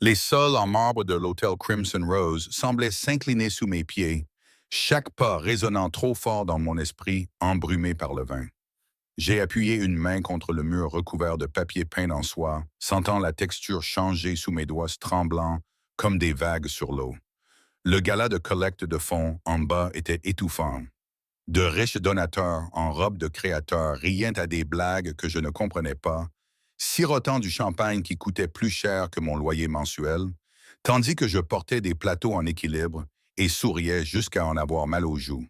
Les sols en marbre de l'hôtel Crimson Rose semblaient s'incliner sous mes pieds, chaque pas résonnant trop fort dans mon esprit, embrumé par le vin. J'ai appuyé une main contre le mur recouvert de papier peint en soie, sentant la texture changer sous mes doigts tremblants comme des vagues sur l'eau. Le gala de collecte de fonds en bas était étouffant. De riches donateurs en robe de créateurs riant à des blagues que je ne comprenais pas, sirotant du champagne qui coûtait plus cher que mon loyer mensuel, tandis que je portais des plateaux en équilibre et souriais jusqu'à en avoir mal aux joues.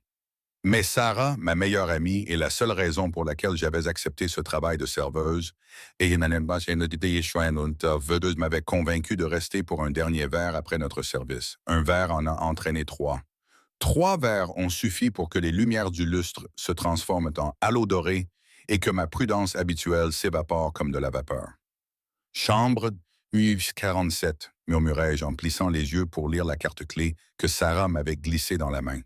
Mais Sarah, ma meilleure amie, est la seule raison pour laquelle j'avais accepté ce travail de serveuse, et vedeuse m'avait convaincu de rester pour un dernier verre après notre service. Un verre en a entraîné trois. Trois verres ont suffi pour que les lumières du lustre se transforment en halo doré et que ma prudence habituelle s'évapore comme de la vapeur. Chambre 47, murmurai-je en plissant les yeux pour lire la carte clé que Sarah m'avait glissée dans la main.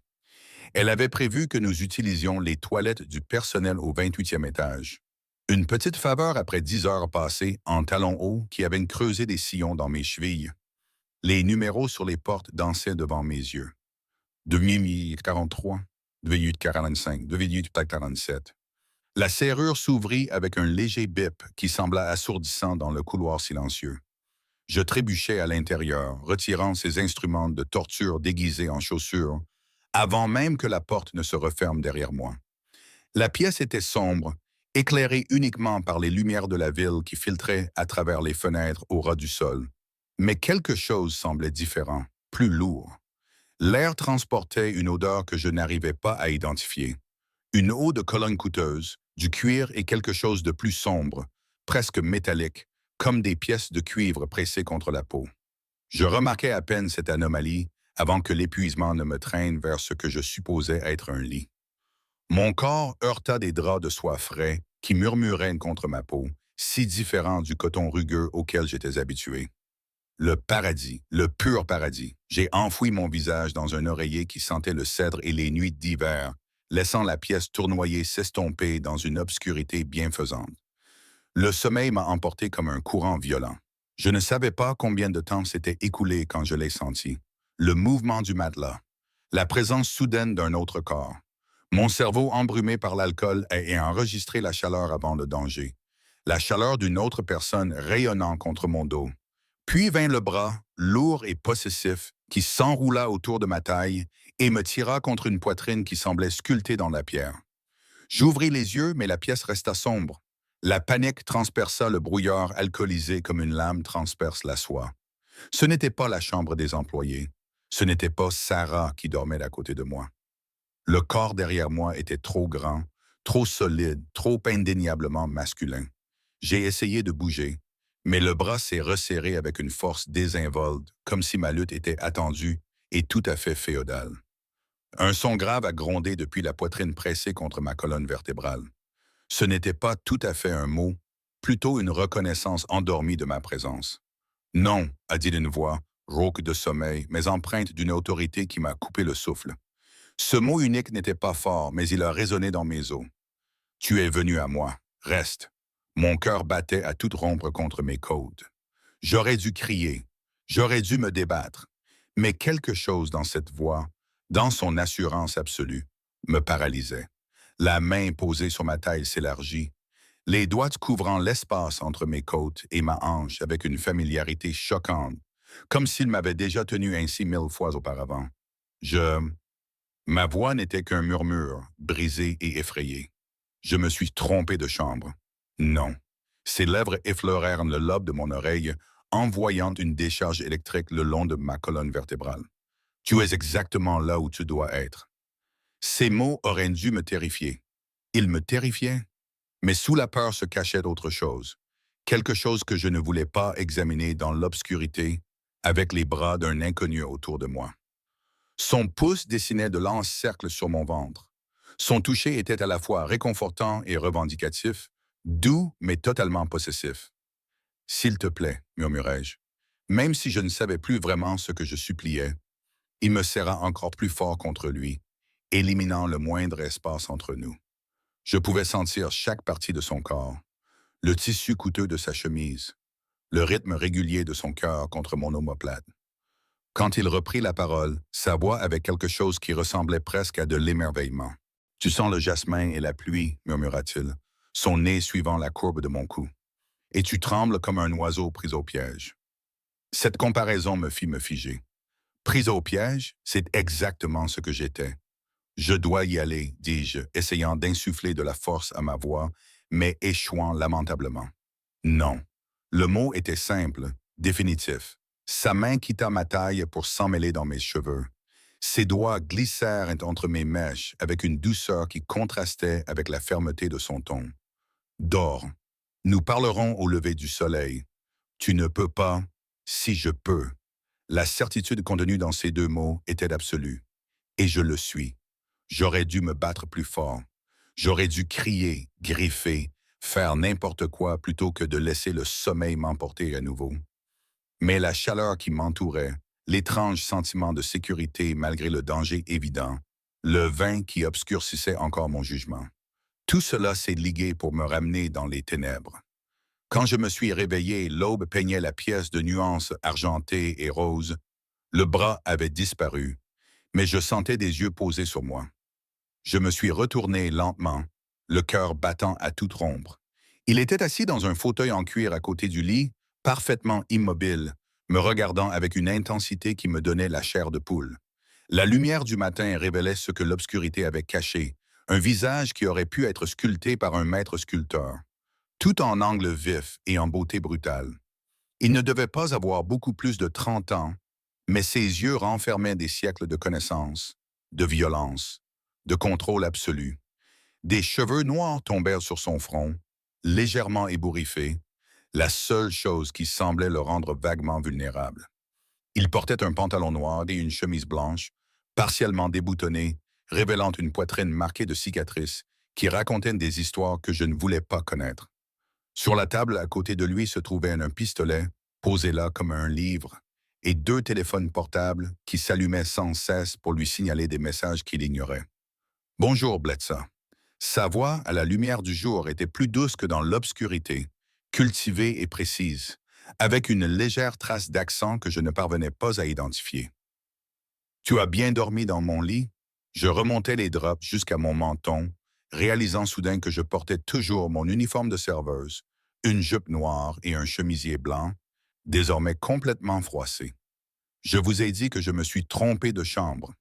Elle avait prévu que nous utilisions les toilettes du personnel au 28e étage. Une petite faveur après 10 heures passées en talons hauts qui avaient creusé des sillons dans mes chevilles. Les numéros sur les portes dansaient devant mes yeux. 2043, 2045, 2047. La serrure s'ouvrit avec un léger bip qui sembla assourdissant dans le couloir silencieux. Je trébuchai à l'intérieur, retirant ces instruments de torture déguisés en chaussures, avant même que la porte ne se referme derrière moi. La pièce était sombre, éclairée uniquement par les lumières de la ville qui filtraient à travers les fenêtres au ras du sol. Mais quelque chose semblait différent, plus lourd. L'air transportait une odeur que je n'arrivais pas à identifier. Une eau de Cologne coûteuse, du cuir et quelque chose de plus sombre, presque métallique, comme des pièces de cuivre pressées contre la peau. Je remarquai à peine cette anomalie avant que l'épuisement ne me traîne vers ce que je supposais être un lit. Mon corps heurta des draps de soie frais qui murmuraient contre ma peau, si différents du coton rugueux auquel j'étais habitué. Le paradis, le pur paradis. J'ai enfoui mon visage dans un oreiller qui sentait le cèdre et les nuits d'hiver, laissant la pièce tournoyer s'estomper dans une obscurité bienfaisante. Le sommeil m'a emporté comme un courant violent. Je ne savais pas combien de temps s'était écoulé quand je l'ai senti. Le mouvement du matelas, la présence soudaine d'un autre corps. Mon cerveau embrumé par l'alcool a enregistré la chaleur avant le danger. La chaleur d'une autre personne rayonnant contre mon dos. Puis vint le bras, lourd et possessif, qui s'enroula autour de ma taille et me tira contre une poitrine qui semblait sculptée dans la pierre. J'ouvris les yeux, mais la pièce resta sombre. La panique transperça le brouillard alcoolisé comme une lame transperce la soie. Ce n'était pas la chambre des employés. Ce n'était pas Sarah qui dormait à côté de moi. Le corps derrière moi était trop grand, trop solide, trop indéniablement masculin. J'ai essayé de bouger, mais le bras s'est resserré avec une force désinvolte, comme si ma lutte était attendue et tout à fait féodale. Un son grave a grondé depuis la poitrine pressée contre ma colonne vertébrale. Ce n'était pas tout à fait un mot, plutôt une reconnaissance endormie de ma présence. Non, a dit d'une voix, rauque de sommeil, mais empreinte d'une autorité qui m'a coupé le souffle. Ce mot unique n'était pas fort, mais il a résonné dans mes os. Tu es venu à moi. Reste. Mon cœur battait à toute rompre contre mes côtes. J'aurais dû crier. J'aurais dû me débattre. Mais quelque chose dans cette voix, dans son assurance absolue, me paralysait. La main posée sur ma taille s'élargit, les doigts couvrant l'espace entre mes côtes et ma hanche avec une familiarité choquante, comme s'il m'avait déjà tenu ainsi 1000 fois auparavant. Ma voix n'était qu'un murmure, brisé et effrayé. Je me suis trompé de chambre. Non. Ses lèvres effleurèrent le lobe de mon oreille, envoyant une décharge électrique le long de ma colonne vertébrale. Tu es exactement là où tu dois être. Ces mots auraient dû me terrifier. Ils me terrifiaient, mais sous la peur se cachait autre chose. Quelque chose que je ne voulais pas examiner dans l'obscurité, avec les bras d'un inconnu autour de moi. Son pouce dessinait de lents cercles sur mon ventre. Son toucher était à la fois réconfortant et revendicatif, doux mais totalement possessif. « S'il te plaît, murmurai-je. Même si je ne savais plus vraiment ce que je suppliais, il me serra encore plus fort contre lui, éliminant le moindre espace entre nous. Je pouvais sentir chaque partie de son corps, le tissu coûteux de sa chemise, le rythme régulier de son cœur contre mon omoplate. Quand il reprit la parole, sa voix avait quelque chose qui ressemblait presque à de l'émerveillement. Tu sens le jasmin et la pluie, murmura-t-il, son nez suivant la courbe de mon cou. Et tu trembles comme un oiseau pris au piège. Cette comparaison me fit me figer. Pris au piège, c'est exactement ce que j'étais. Je dois y aller, dis-je, essayant d'insuffler de la force à ma voix, mais échouant lamentablement. Non. Le mot était simple, définitif. Sa main quitta ma taille pour s'emmêler dans mes cheveux. Ses doigts glissèrent entre mes mèches avec une douceur qui contrastait avec la fermeté de son ton. Dors. Nous parlerons au lever du soleil. Tu ne peux pas, si je peux. La certitude contenue dans ces deux mots était absolue. Et je le suis. J'aurais dû me battre plus fort. J'aurais dû crier, griffer, faire n'importe quoi plutôt que de laisser le sommeil m'emporter à nouveau. Mais la chaleur qui m'entourait, l'étrange sentiment de sécurité malgré le danger évident, le vin qui obscurcissait encore mon jugement, tout cela s'est ligué pour me ramener dans les ténèbres. Quand je me suis réveillé, l'aube peignait la pièce de nuances argentées et roses. Le bras avait disparu, mais je sentais des yeux posés sur moi. Je me suis retourné lentement, le cœur battant à toute rompre. Il était assis dans un fauteuil en cuir à côté du lit, parfaitement immobile, me regardant avec une intensité qui me donnait la chair de poule. La lumière du matin révélait ce que l'obscurité avait caché, un visage qui aurait pu être sculpté par un maître sculpteur, tout en angle vif et en beauté brutale. Il ne devait pas avoir beaucoup plus de 30 ans, mais ses yeux renfermaient des siècles de connaissance, de violence, de contrôle absolu. Des cheveux noirs tombèrent sur son front, légèrement ébouriffés, la seule chose qui semblait le rendre vaguement vulnérable. Il portait un pantalon noir et une chemise blanche, partiellement déboutonnée, révélant une poitrine marquée de cicatrices qui racontaient des histoires que je ne voulais pas connaître. Sur la table à côté de lui se trouvait un pistolet, posé là comme un livre, et deux téléphones portables qui s'allumaient sans cesse pour lui signaler des messages qu'il ignorait. Bonjour, Bletsa. Sa voix, à la lumière du jour, était plus douce que dans l'obscurité, cultivée et précise, avec une légère trace d'accent que je ne parvenais pas à identifier. Tu as bien dormi dans mon lit? Je remontais les draps jusqu'à mon menton, réalisant soudain que je portais toujours mon uniforme de serveuse, une jupe noire et un chemisier blanc, désormais complètement froissé. Je vous ai dit que je me suis trompé de chambre.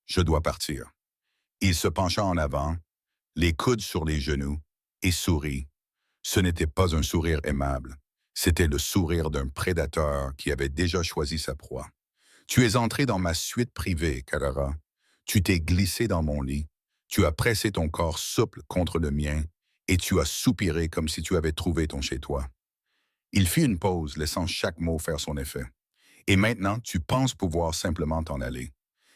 Je dois partir. Il se pencha en avant, les coudes sur les genoux, et sourit. Ce n'était pas un sourire aimable. C'était le sourire d'un prédateur qui avait déjà choisi sa proie. Tu es entré dans ma suite privée, Carrara. Tu t'es glissé dans mon lit. Tu as pressé ton corps souple contre le mien et tu as soupiré comme si tu avais trouvé ton chez-toi. Il fit une pause, laissant chaque mot faire son effet. Et maintenant, tu penses pouvoir simplement t'en aller.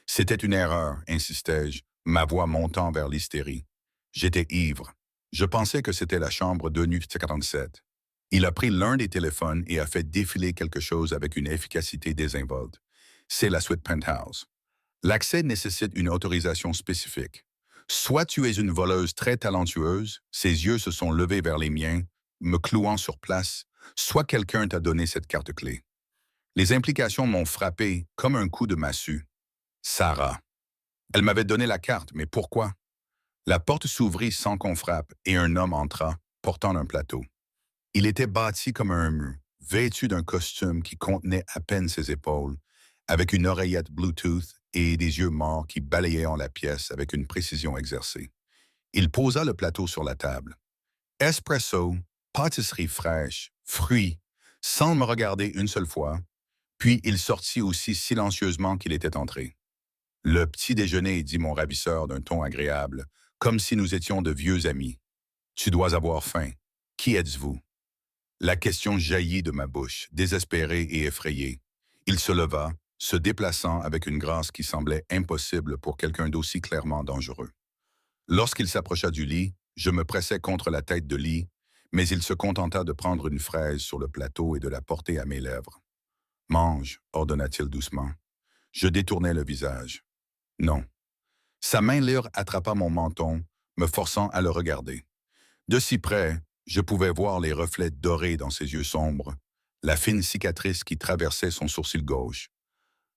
C'était une erreur, insistai-je, ma voix montant vers l'hystérie. J'étais ivre. Je pensais que c'était la chambre 247. Il a pris l'un des téléphones et a fait défiler quelque chose avec une efficacité désinvolte. C'est la suite Penthouse. L'accès nécessite une autorisation spécifique. Soit tu es une voleuse très talentueuse, ses yeux se sont levés vers les miens, me clouant sur place, soit quelqu'un t'a donné cette carte-clé. Les implications m'ont frappé comme un coup de massue. Sarah. Elle m'avait donné la carte, mais pourquoi? La porte s'ouvrit sans qu'on frappe et un homme entra, portant un plateau. Il était bâti comme un mur, vêtu d'un costume qui contenait à peine ses épaules, avec une oreillette Bluetooth et des yeux morts qui balayaient en la pièce avec une précision exercée. Il posa le plateau sur la table. Espresso, pâtisserie fraîche, fruits, sans me regarder une seule fois, puis il sortit aussi silencieusement qu'il était entré. Le petit déjeuner, dit mon ravisseur d'un ton agréable, comme si nous étions de vieux amis. Tu dois avoir faim. Qui êtes-vous? La question jaillit de ma bouche, désespérée et effrayée. Il se leva, se déplaçant avec une grâce qui semblait impossible pour quelqu'un d'aussi clairement dangereux. Lorsqu'il s'approcha du lit, je me pressai contre la tête de lit, mais il se contenta de prendre une fraise sur le plateau et de la porter à mes lèvres. Mange, ordonna-t-il doucement. Je détournai le visage. Non. Sa main libre attrapa mon menton, me forçant à le regarder. De si près, je pouvais voir les reflets dorés dans ses yeux sombres, la fine cicatrice qui traversait son sourcil gauche,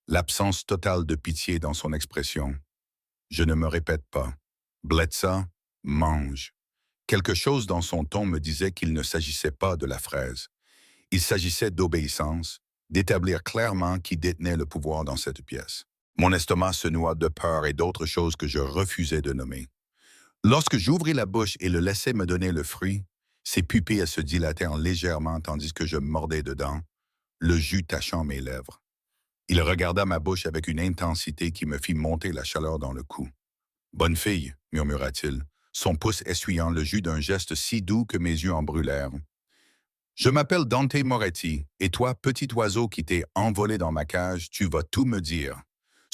l'absence totale de pitié dans son expression. Je ne me répète pas. Bledsoe mange. Quelque chose dans son ton me disait qu'il ne s'agissait pas de la fraise. Il s'agissait d'obéissance, d'établir clairement qui détenait le pouvoir dans cette pièce. Mon estomac se noua de peur et d'autres choses que je refusais de nommer. Lorsque j'ouvris la bouche et le laissai me donner le fruit, ses pupilles se dilatèrent légèrement tandis que je mordais dedans, le jus tachant mes lèvres. Il regarda ma bouche avec une intensité qui me fit monter la chaleur dans le cou. « Bonne fille », murmura-t-il, son pouce essuyant le jus d'un geste si doux que mes yeux en brûlèrent. « Je m'appelle Dante Moretti, et toi, petit oiseau qui t'es envolé dans ma cage, tu vas tout me dire. »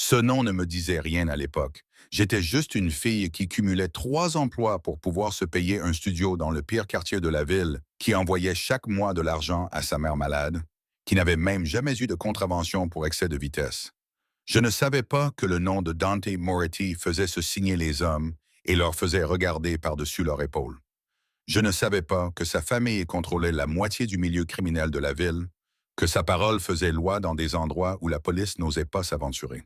Ce nom ne me disait rien à l'époque. J'étais juste une fille qui cumulait 3 emplois pour pouvoir se payer un studio dans le pire quartier de la ville, qui envoyait chaque mois de l'argent à sa mère malade, qui n'avait même jamais eu de contravention pour excès de vitesse. Je ne savais pas que le nom de Dante Moretti faisait se signer les hommes et leur faisait regarder par-dessus leur épaule. Je ne savais pas que sa famille contrôlait la moitié du milieu criminel de la ville, que sa parole faisait loi dans des endroits où la police n'osait pas s'aventurer.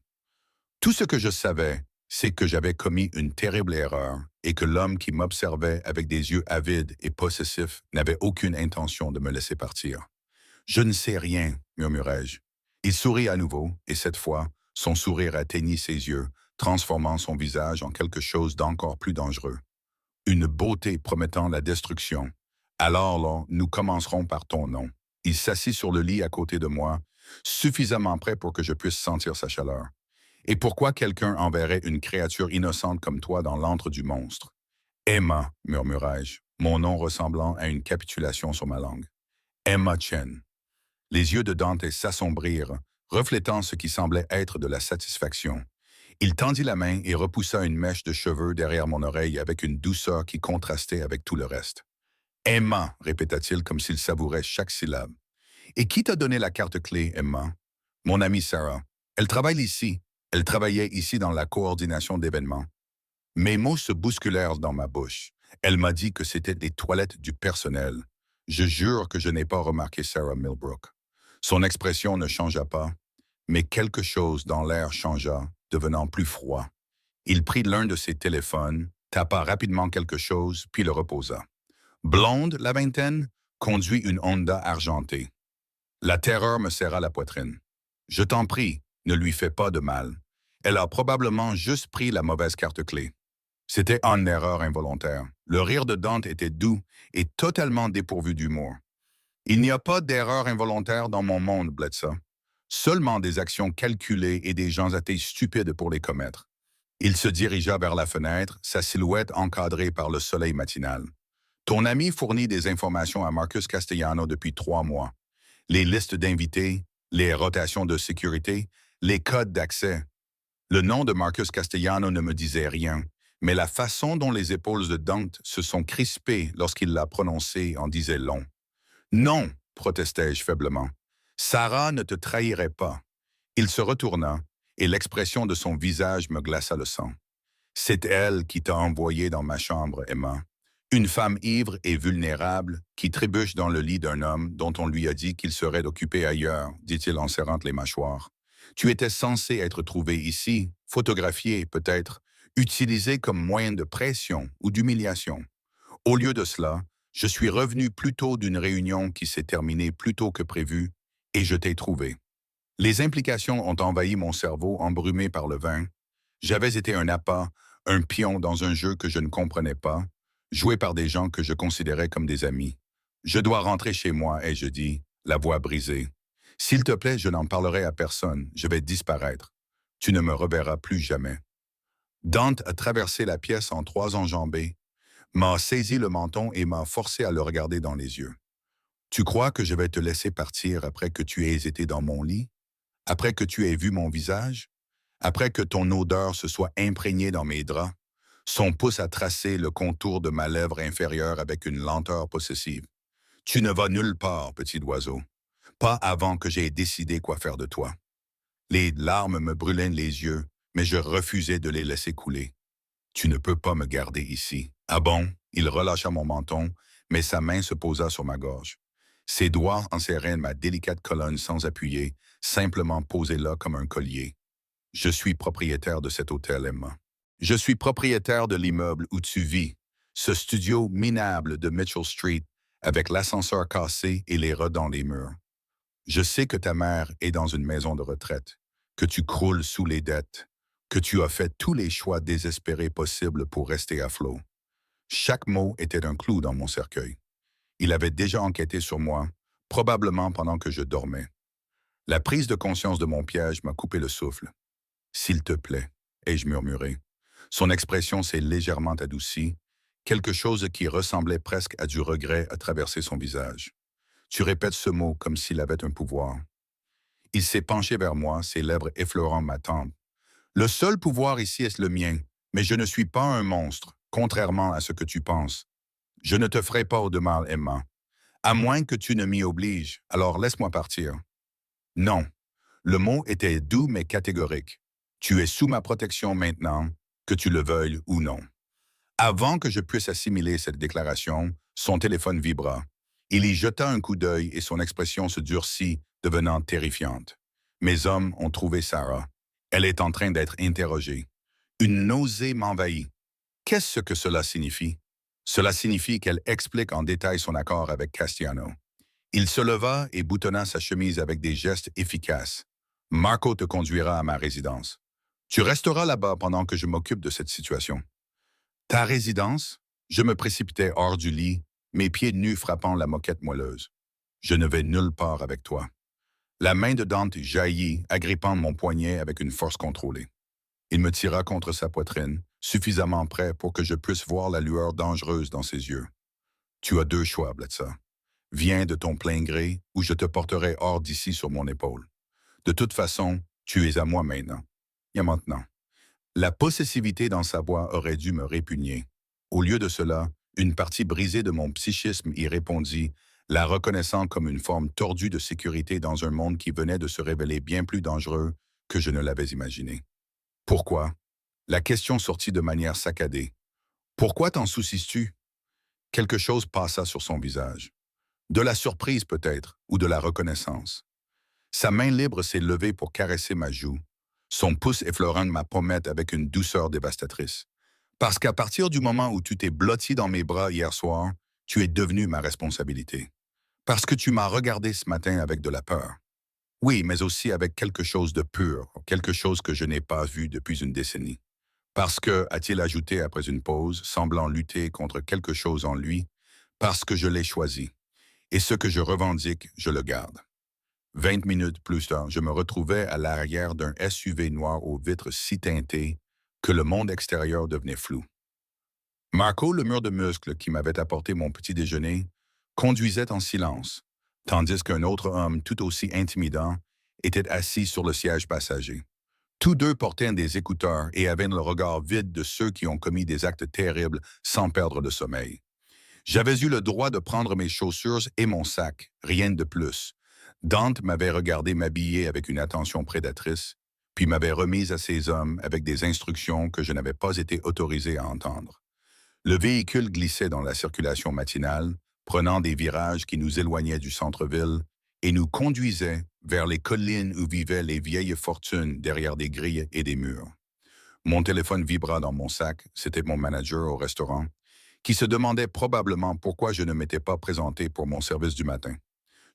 Tout ce que je savais, c'est que j'avais commis une terrible erreur et que l'homme qui m'observait avec des yeux avides et possessifs n'avait aucune intention de me laisser partir. « Je ne sais rien », murmurai-je. Il sourit à nouveau, et cette fois, son sourire atteignit ses yeux, transformant son visage en quelque chose d'encore plus dangereux. Une beauté promettant la destruction. « Alors là, nous commencerons par ton nom. » Il s'assit sur le lit à côté de moi, suffisamment près pour que je puisse sentir sa chaleur. « Et pourquoi quelqu'un enverrait une créature innocente comme toi dans l'antre du monstre? »« Emma, » murmurai-je, mon nom ressemblant à une capitulation sur ma langue. « Emma Chen. » Les yeux de Dante s'assombrirent, reflétant ce qui semblait être de la satisfaction. Il tendit la main et repoussa une mèche de cheveux derrière mon oreille avec une douceur qui contrastait avec tout le reste. « Emma, » répéta-t-il comme s'il savourait chaque syllabe. « Et qui t'a donné la carte-clé, Emma? »« Mon amie Sarah. Elle travaille ici. Elle travaillait ici dans la coordination d'événements. » Mes mots se bousculèrent dans ma bouche. Elle m'a dit que c'était des toilettes du personnel. Je jure que je n'ai pas remarqué Sarah Millbrook. Son expression ne changea pas, mais quelque chose dans l'air changea, devenant plus froid. Il prit l'un de ses téléphones, tapa rapidement quelque chose, puis le reposa. Blonde, la vingtaine, conduit une Honda argentée. La terreur me serra la poitrine. « Je t'en prie, ne lui fais pas de mal. Elle a probablement juste pris la mauvaise carte-clé. » C'était une erreur involontaire. Le rire de Dante était doux et totalement dépourvu d'humour. « Il n'y a pas d'erreur involontaire dans mon monde, Bledsoe. Seulement des actions calculées et des gens athées stupides pour les commettre. » Il se dirigea vers la fenêtre, sa silhouette encadrée par le soleil matinal. « Ton ami fournit des informations à Marcus Castellano depuis 3 mois. Les listes d'invités, les rotations de sécurité, les codes d'accès. Le nom de Marcus Castellano ne me disait rien, mais la façon dont les épaules de Dante se sont crispées lorsqu'il l'a prononcé en disait long. « Non, » protestai-je faiblement. « Sarah ne te trahirait pas. » Il se retourna, et l'expression de son visage me glaça le sang. « C'est elle qui t'a envoyé dans ma chambre, Emma. Une femme ivre et vulnérable qui trébuche dans le lit d'un homme dont on lui a dit qu'il serait occupé ailleurs, dit-il en serrant les mâchoires. Tu étais censé être trouvé ici, photographié peut-être, utilisé comme moyen de pression ou d'humiliation. Au lieu de cela, je suis revenu plus tôt d'une réunion qui s'est terminée plus tôt que prévu, et je t'ai trouvé. Les implications ont envahi mon cerveau embrumé par le vin. J'avais été un appât, un pion dans un jeu que je ne comprenais pas, joué par des gens que je considérais comme des amis. Je dois rentrer chez moi, ai-je dit, la voix brisée. S'il te plaît, je n'en parlerai à personne, je vais disparaître. Tu ne me reverras plus jamais. Dante a traversé la pièce en 3 enjambées, m'a saisi le menton et m'a forcé à le regarder dans les yeux. Tu crois que je vais te laisser partir après que tu aies été dans mon lit? Après que tu aies vu mon visage? Après que ton odeur se soit imprégnée dans mes draps? Son pouce a tracé le contour de ma lèvre inférieure avec une lenteur possessive. Tu ne vas nulle part, petit oiseau. Pas avant que j'aie décidé quoi faire de toi. Les larmes me brûlaient les yeux, mais je refusais de les laisser couler. Tu ne peux pas me garder ici. Ah bon? Il relâcha mon menton, mais sa main se posa sur ma gorge. Ses doigts enserraient ma délicate colonne sans appuyer, simplement posée là comme un collier. Je suis propriétaire de cet hôtel, Emma. Je suis propriétaire de l'immeuble où tu vis, ce studio minable de Mitchell Street, avec l'ascenseur cassé et les rats dans les murs. Je sais que ta mère est dans une maison de retraite, que tu croules sous les dettes, que tu as fait tous les choix désespérés possibles pour rester à flot. Chaque mot était un clou dans mon cercueil. Il avait déjà enquêté sur moi, probablement pendant que je dormais. La prise de conscience de mon piège m'a coupé le souffle. S'il te plaît, ai-je murmuré. Son expression s'est légèrement adoucie. Quelque chose qui ressemblait presque à du regret a traversé son visage. Tu répètes ce mot comme s'il avait un pouvoir. Il s'est penché vers moi, ses lèvres effleurant ma tempe. Le seul pouvoir ici est le mien, mais je ne suis pas un monstre, contrairement à ce que tu penses. Je ne te ferai pas de mal, Emma. À moins que tu ne m'y obliges, alors laisse-moi partir. Non. Le mot était doux mais catégorique. Tu es sous ma protection maintenant, que tu le veuilles ou non. Avant que je puisse assimiler cette déclaration, son téléphone vibra. Il y jeta un coup d'œil et son expression se durcit, devenant terrifiante. Mes hommes ont trouvé Sarah. Elle est en train d'être interrogée. Une nausée m'envahit. Qu'est-ce que cela signifie? Cela signifie qu'elle explique en détail son accord avec Castiano. Il se leva et boutonna sa chemise avec des gestes efficaces. Marco te conduira à ma résidence. Tu resteras là-bas pendant que je m'occupe de cette situation. Ta résidence? Je me précipitai hors du lit, mes pieds nus frappant la moquette moelleuse. Je ne vais nulle part avec toi. La main de Dante jaillit, agrippant mon poignet avec une force contrôlée. Il me tira contre sa poitrine, suffisamment près pour que je puisse voir la lueur dangereuse dans ses yeux. Tu as deux choix, Bletsa. Viens de ton plein gré ou je te porterai hors d'ici sur mon épaule. De toute façon, tu es à moi maintenant. Et maintenant. La possessivité dans sa voix aurait dû me répugner. Au lieu de cela, une partie brisée de mon psychisme y répondit, la reconnaissant comme une forme tordue de sécurité dans un monde qui venait de se révéler bien plus dangereux que je ne l'avais imaginé. Pourquoi? La question sortit de manière saccadée. Pourquoi t'en soucies-tu? Quelque chose passa sur son visage. De la surprise peut-être, ou de la reconnaissance. Sa main libre s'est levée pour caresser ma joue, son pouce effleurant ma pommette avec une douceur dévastatrice. Parce qu'à partir du moment où tu t'es blotti dans mes bras hier soir, tu es devenu ma responsabilité. Parce que tu m'as regardé ce matin avec de la peur. Oui, mais aussi avec quelque chose de pur, quelque chose que je n'ai pas vu depuis une décennie. Parce que, a-t-il ajouté après une pause, semblant lutter contre quelque chose en lui, parce que je l'ai choisi. Et ce que je revendique, je le garde. 20 minutes plus tard, je me retrouvais à l'arrière d'un SUV noir aux vitres si teintées que le monde extérieur devenait flou. Marco, le mur de muscles qui m'avait apporté mon petit déjeuner, conduisait en silence, tandis qu'un autre homme tout aussi intimidant était assis sur le siège passager. Tous deux portaient des écouteurs et avaient le regard vide de ceux qui ont commis des actes terribles sans perdre le sommeil. J'avais eu le droit de prendre mes chaussures et mon sac, rien de plus. Dante m'avait regardé m'habiller avec une attention prédatrice, puis m'avait remise à ses hommes avec des instructions que je n'avais pas été autorisé à entendre. Le véhicule glissait dans la circulation matinale, prenant des virages qui nous éloignaient du centre-ville et nous conduisait vers les collines où vivaient les vieilles fortunes derrière des grilles et des murs. Mon téléphone vibra dans mon sac, c'était mon manager au restaurant, qui se demandait probablement pourquoi je ne m'étais pas présenté pour mon service du matin.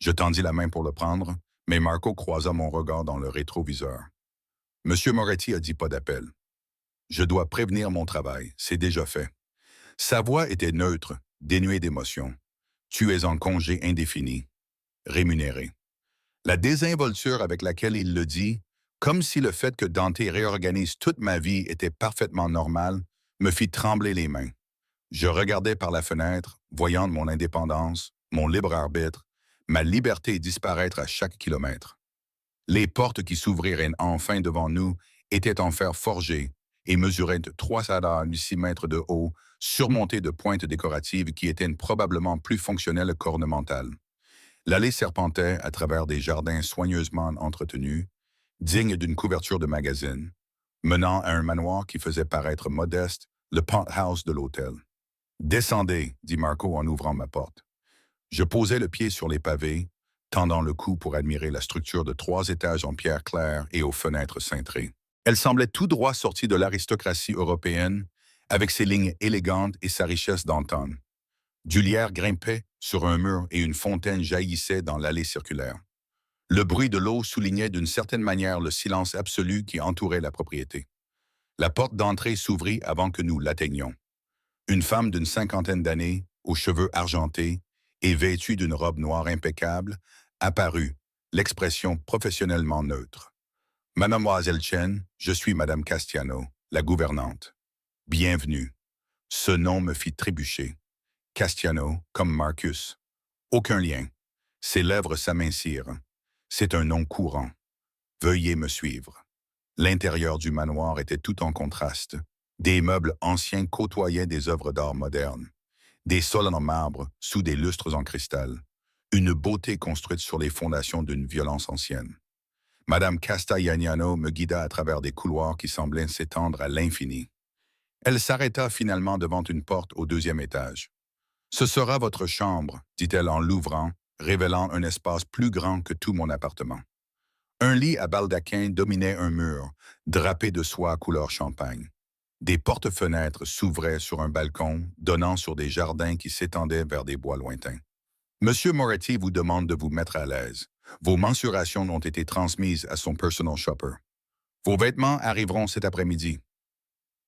Je tendis la main pour le prendre, mais Marco croisa mon regard dans le rétroviseur. Monsieur Moretti a dit pas d'appel. Je dois prévenir mon travail, c'est déjà fait. Sa voix était neutre, dénuée d'émotion. Tu es en congé indéfini, rémunéré. La désinvolture avec laquelle il le dit, comme si le fait que Dante réorganise toute ma vie était parfaitement normal, me fit trembler les mains. Je regardais par la fenêtre, voyant mon indépendance, mon libre arbitre, ma liberté disparaître à chaque kilomètre. Les portes qui s'ouvriraient enfin devant nous étaient en fer forgé et mesuraient 3,6 mètres de haut, surmontées de pointes décoratives qui étaient probablement plus fonctionnelles qu'ornementales. L'allée serpentait à travers des jardins soigneusement entretenus, dignes d'une couverture de magazine, menant à un manoir qui faisait paraître modeste le penthouse de l'hôtel. « Descendez, dit Marco en ouvrant ma porte. Je posai le pied sur les pavés, tendant le cou pour admirer la structure de 3 étages en pierre claire et aux fenêtres cintrées. Elle semblait tout droit sortie de l'aristocratie européenne, avec ses lignes élégantes et sa richesse d'antan. Du lierre grimpait sur un mur et une fontaine jaillissait dans l'allée circulaire. Le bruit de l'eau soulignait d'une certaine manière le silence absolu qui entourait la propriété. La porte d'entrée s'ouvrit avant que nous l'atteignions. Une femme d'une 50aine d'années, aux cheveux argentés et vêtue d'une robe noire impeccable, apparut, l'expression professionnellement neutre. Mademoiselle Chen, je suis Madame Castiano, la gouvernante. Bienvenue. Ce nom me fit trébucher. Castiano, comme Marcus. Aucun lien. Ses lèvres s'amincirent. C'est un nom courant. Veuillez me suivre. L'intérieur du manoir était tout en contraste. Des meubles anciens côtoyaient des œuvres d'art modernes. Des sols en marbre sous des lustres en cristal. Une beauté construite sur les fondations d'une violence ancienne. Madame Castagnano me guida à travers des couloirs qui semblaient s'étendre à l'infini. Elle s'arrêta finalement devant une porte au 2e étage. « Ce sera votre chambre », dit-elle en l'ouvrant, révélant un espace plus grand que tout mon appartement. Un lit à baldaquin dominait un mur, drapé de soie couleur champagne. Des porte-fenêtres s'ouvraient sur un balcon, donnant sur des jardins qui s'étendaient vers des bois lointains. Monsieur Moretti vous demande de vous mettre à l'aise. Vos mensurations ont été transmises à son personal shopper. Vos vêtements arriveront cet après-midi.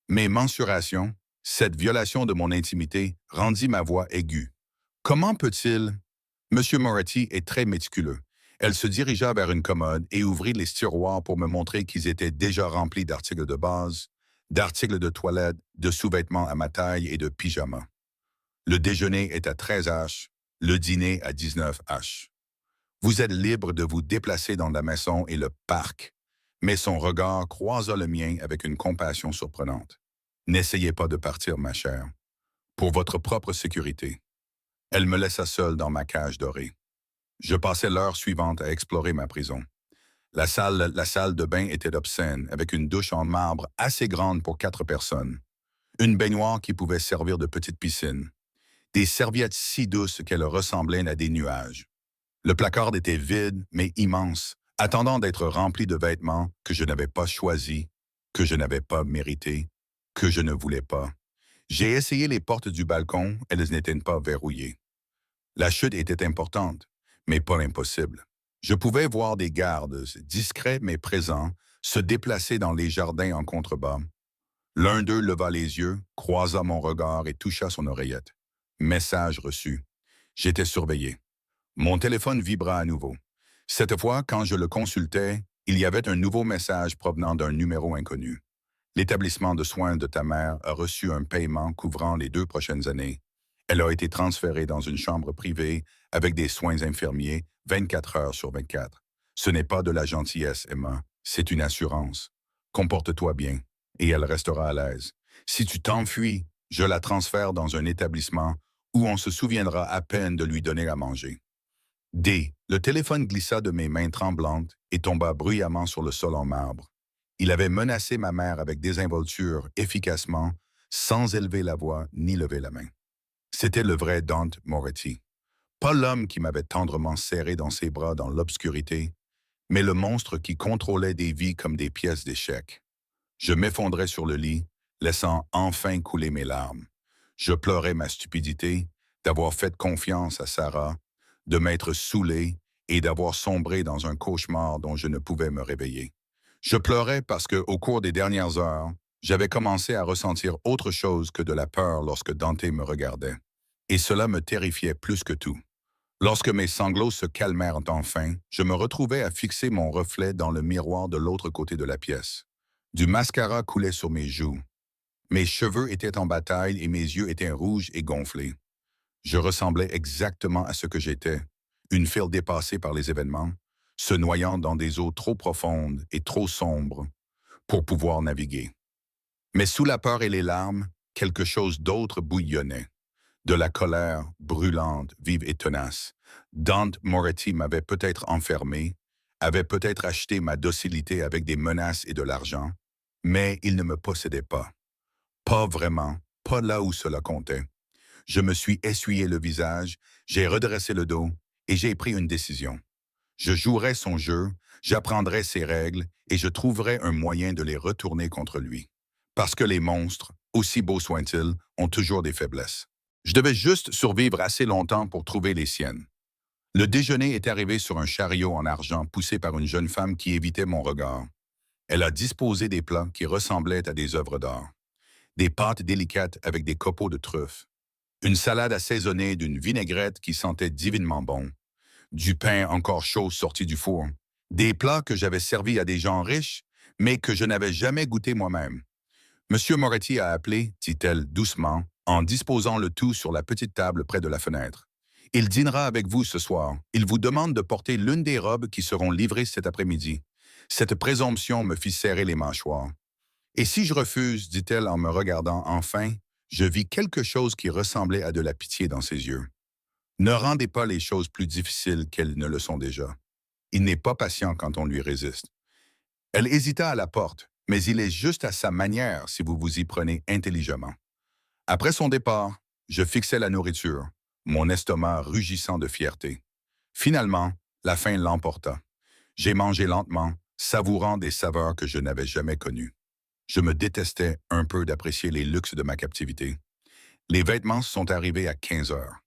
Mes mensurations, cette violation de mon intimité, rendit ma voix aiguë. Comment peut-il... Monsieur Moretti est très méticuleux. Elle se dirigea vers une commode et ouvrit les tiroirs pour me montrer qu'ils étaient déjà remplis d'articles de base, d'articles de toilette, de sous-vêtements à ma taille et de pyjamas. Le déjeuner est à 13 H, le dîner à 19 H. Vous êtes libre de vous déplacer dans la maison et le parc, mais son regard croisa le mien avec une compassion surprenante. N'essayez pas de partir, ma chère. Pour votre propre sécurité. Elle me laissa seule dans ma cage dorée. Je passais l'heure suivante à explorer ma prison. La salle de bain était obscène, avec une douche en marbre assez grande pour 4 personnes. Une baignoire qui pouvait servir de petite piscine. Des serviettes si douces qu'elles ressemblaient à des nuages. Le placard était vide, mais immense, attendant d'être rempli de vêtements que je n'avais pas choisis, que je n'avais pas mérités, que je ne voulais pas. J'ai essayé les portes du balcon, elles n'étaient pas verrouillées. La chute était importante, mais pas impossible. Je pouvais voir des gardes, discrets mais présents, se déplacer dans les jardins en contrebas. L'un d'eux leva les yeux, croisa mon regard et toucha son oreillette. Message reçu. J'étais surveillé. Mon téléphone vibra à nouveau. Cette fois, quand je le consultais, il y avait un nouveau message provenant d'un numéro inconnu. L'établissement de soins de ta mère a reçu un paiement couvrant les 2 prochaines années. Elle a été transférée dans une chambre privée avec des soins infirmiers 24 heures sur 24. Ce n'est pas de la gentillesse, Emma, c'est une assurance. Comporte-toi bien, et elle restera à l'aise. Si tu t'enfuis, je la transfère dans un établissement où on se souviendra à peine de lui donner à manger. D. Le téléphone glissa de mes mains tremblantes et tomba bruyamment sur le sol en marbre. Il avait menacé ma mère avec désinvolture efficacement, sans élever la voix ni lever la main. C'était le vrai Dante Moretti. Pas l'homme qui m'avait tendrement serré dans ses bras dans l'obscurité, mais le monstre qui contrôlait des vies comme des pièces d'échecs. Je m'effondrais sur le lit, laissant enfin couler mes larmes. Je pleurais ma stupidité, d'avoir fait confiance à Sarah, de m'être saoulé et d'avoir sombré dans un cauchemar dont je ne pouvais me réveiller. Je pleurais parce que, au cours des dernières heures, j'avais commencé à ressentir autre chose que de la peur lorsque Dante me regardait. Et cela me terrifiait plus que tout. Lorsque mes sanglots se calmèrent enfin, je me retrouvais à fixer mon reflet dans le miroir de l'autre côté de la pièce. Du mascara coulait sur mes joues. Mes cheveux étaient en bataille et mes yeux étaient rouges et gonflés. Je ressemblais exactement à ce que j'étais, une fille dépassée par les événements, se noyant dans des eaux trop profondes et trop sombres pour pouvoir naviguer. Mais sous la peur et les larmes, quelque chose d'autre bouillonnait. De la colère brûlante, vive et tenace. Dante Moretti m'avait peut-être enfermé, avait peut-être acheté ma docilité avec des menaces et de l'argent, mais il ne me possédait pas. Pas vraiment, pas là où cela comptait. Je me suis essuyé le visage, j'ai redressé le dos et j'ai pris une décision. Je jouerai son jeu, j'apprendrai ses règles et je trouverai un moyen de les retourner contre lui. Parce que les monstres, aussi beaux soient-ils, ont toujours des faiblesses. Je devais juste survivre assez longtemps pour trouver les siennes. Le déjeuner est arrivé sur un chariot en argent poussé par une jeune femme qui évitait mon regard. Elle a disposé des plats qui ressemblaient à des œuvres d'art. Des pâtes délicates avec des copeaux de truffes. Une salade assaisonnée d'une vinaigrette qui sentait divinement bon. Du pain encore chaud sorti du four. Des plats que j'avais servis à des gens riches, mais que je n'avais jamais goûté moi-même. Monsieur Moretti a appelé, dit-elle doucement, en disposant le tout sur la petite table près de la fenêtre. Il dînera avec vous ce soir. Il vous demande de porter l'une des robes qui seront livrées cet après-midi. Cette présomption me fit serrer les mâchoires. Et si je refuse, dit-elle en me regardant enfin, je vis quelque chose qui ressemblait à de la pitié dans ses yeux. Ne rendez pas les choses plus difficiles qu'elles ne le sont déjà. Il n'est pas patient quand on lui résiste. Elle hésita à la porte, mais il est juste à sa manière si vous vous y prenez intelligemment. Après son départ, je fixais la nourriture, mon estomac rugissant de fierté. Finalement, la faim l'emporta. J'ai mangé lentement, savourant des saveurs que je n'avais jamais connues. Je me détestais un peu d'apprécier les luxes de ma captivité. Les vêtements sont arrivés à 15 heures.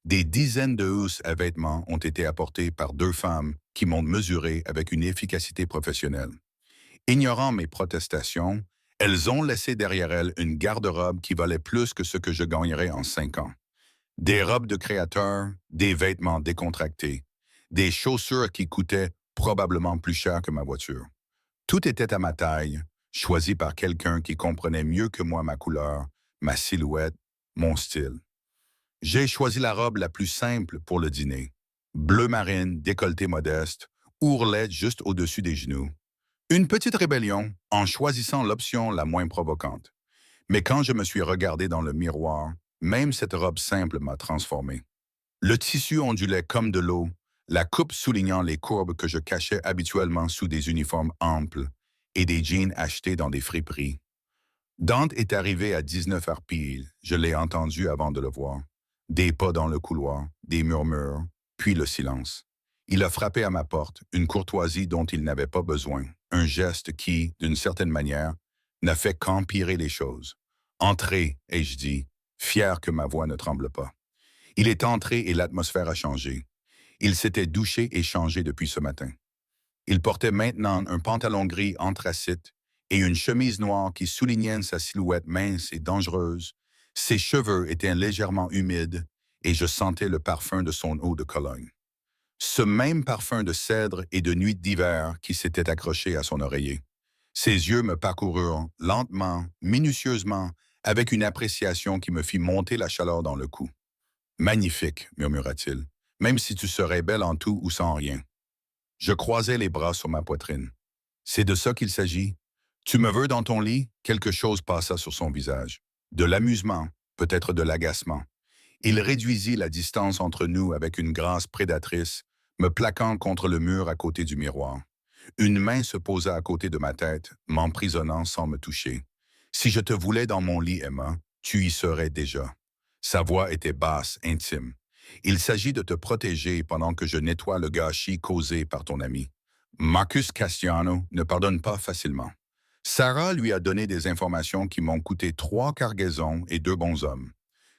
Des dizaines de housses à vêtements ont été apportées par deux femmes qui m'ont mesuré avec une efficacité professionnelle. Ignorant mes protestations, elles ont laissé derrière elles une garde-robe qui valait plus que ce que je gagnerais en 5 ans. Des robes de créateurs, des vêtements décontractés, des chaussures qui coûtaient probablement plus cher que ma voiture. Tout était à ma taille, choisi par quelqu'un qui comprenait mieux que moi ma couleur, ma silhouette, mon style. J'ai choisi la robe la plus simple pour le dîner. Bleu marine, décolleté modeste, ourlette juste au-dessus des genoux. Une petite rébellion en choisissant l'option la moins provocante. Mais quand je me suis regardé dans le miroir, même cette robe simple m'a transformé. Le tissu ondulait comme de l'eau, la coupe soulignant les courbes que je cachais habituellement sous des uniformes amples et des jeans achetés dans des friperies. Dante est arrivé à 19 heures pile, je l'ai entendu avant de le voir. Des pas dans le couloir, des murmures, puis le silence. Il a frappé à ma porte, une courtoisie dont il n'avait pas besoin, un geste qui, d'une certaine manière, n'a fait qu'empirer les choses. Entrez, ai-je dit, fier que ma voix ne tremble pas. Il est entré et l'atmosphère a changé. Il s'était douché et changé depuis ce matin. Il portait maintenant un pantalon gris anthracite et une chemise noire qui soulignait sa silhouette mince et dangereuse. Ses cheveux étaient légèrement humides et je sentais le parfum de son eau de Cologne. Ce même parfum de cèdre et de nuit d'hiver qui s'était accroché à son oreiller. Ses yeux me parcoururent lentement, minutieusement, avec une appréciation qui me fit monter la chaleur dans le cou. Magnifique, murmura-t-il, même si tu serais belle en tout ou sans rien. Je croisai les bras sur ma poitrine. C'est de ça qu'il s'agit. Tu me veux dans ton lit? Quelque chose passa sur son visage. De l'amusement, peut-être de l'agacement. Il réduisit la distance entre nous avec une grâce prédatrice, me plaquant contre le mur à côté du miroir. Une main se posa à côté de ma tête, m'emprisonnant sans me toucher. Si je te voulais dans mon lit, Emma, tu y serais déjà. Sa voix était basse, intime. Il s'agit de te protéger pendant que je nettoie le gâchis causé par ton ami. Marcus Castiano ne pardonne pas facilement. Sarah lui a donné des informations qui m'ont coûté 3 cargaisons et 2 bons hommes.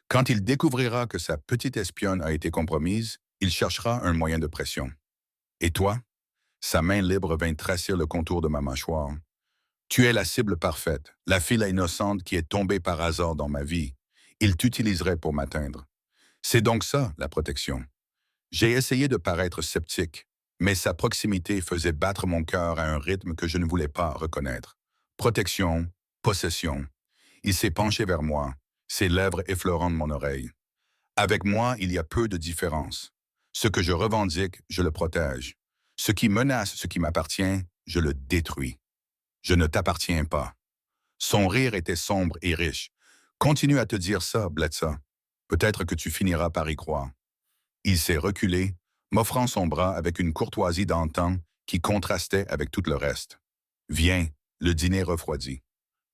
Quand il découvrira que sa petite espionne a été compromise, il cherchera un moyen de pression. Et toi? Sa main libre vint tracer le contour de ma mâchoire. Tu es la cible parfaite, la fille innocente qui est tombée par hasard dans ma vie. Il t'utiliserait pour m'atteindre. C'est donc ça, la protection. J'ai essayé de paraître sceptique, mais sa proximité faisait battre mon cœur à un rythme que je ne voulais pas reconnaître. Protection, possession. Il s'est penché vers moi, ses lèvres effleurant mon oreille. Avec moi, il y a peu de différence. Ce que je revendique, je le protège. Ce qui menace ce qui m'appartient, je le détruis. Je ne t'appartiens pas. Son rire était sombre et riche. Continue à te dire ça, Bletsa. Peut-être que tu finiras par y croire. Il s'est reculé, m'offrant son bras avec une courtoisie d'antan qui contrastait avec tout le reste. Viens, le dîner refroidit.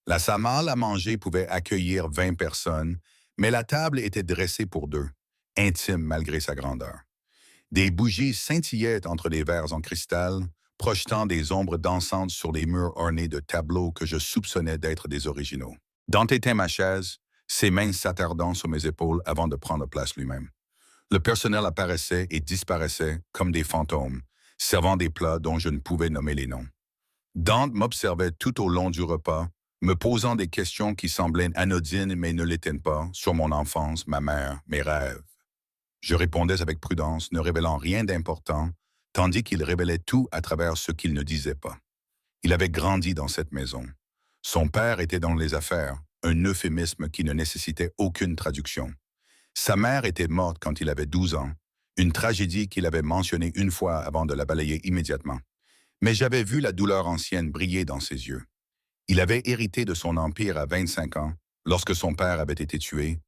La salle à manger pouvait accueillir 20 personnes, Mais la table était dressée pour deux, intime malgré sa grandeur. Des bougies scintillaient entre les verres en cristal, projetant des ombres dansantes sur les murs ornés de tableaux que je soupçonnais d'être des originaux. Dante était ma chaise, ses mains s'attardant sur mes épaules avant de prendre place lui-même. Le personnel apparaissait et disparaissait comme des fantômes, servant des plats dont je ne pouvais nommer les noms. Dante m'observait tout au long du repas, me posant des questions qui semblaient anodines mais ne l'étaient pas, sur mon enfance, ma mère, mes rêves. Je répondais avec prudence, ne révélant rien d'important, tandis qu'il révélait tout à travers ce qu'il ne disait pas. Il avait grandi dans cette maison. Son père était dans les affaires, un euphémisme qui ne nécessitait aucune traduction. Sa mère était morte quand il avait 12 ans, une tragédie qu'il avait mentionnée une fois avant de la balayer immédiatement. Mais j'avais vu la douleur ancienne briller dans ses yeux. Il avait hérité de son empire à 25 ans, lorsque son père avait été tué,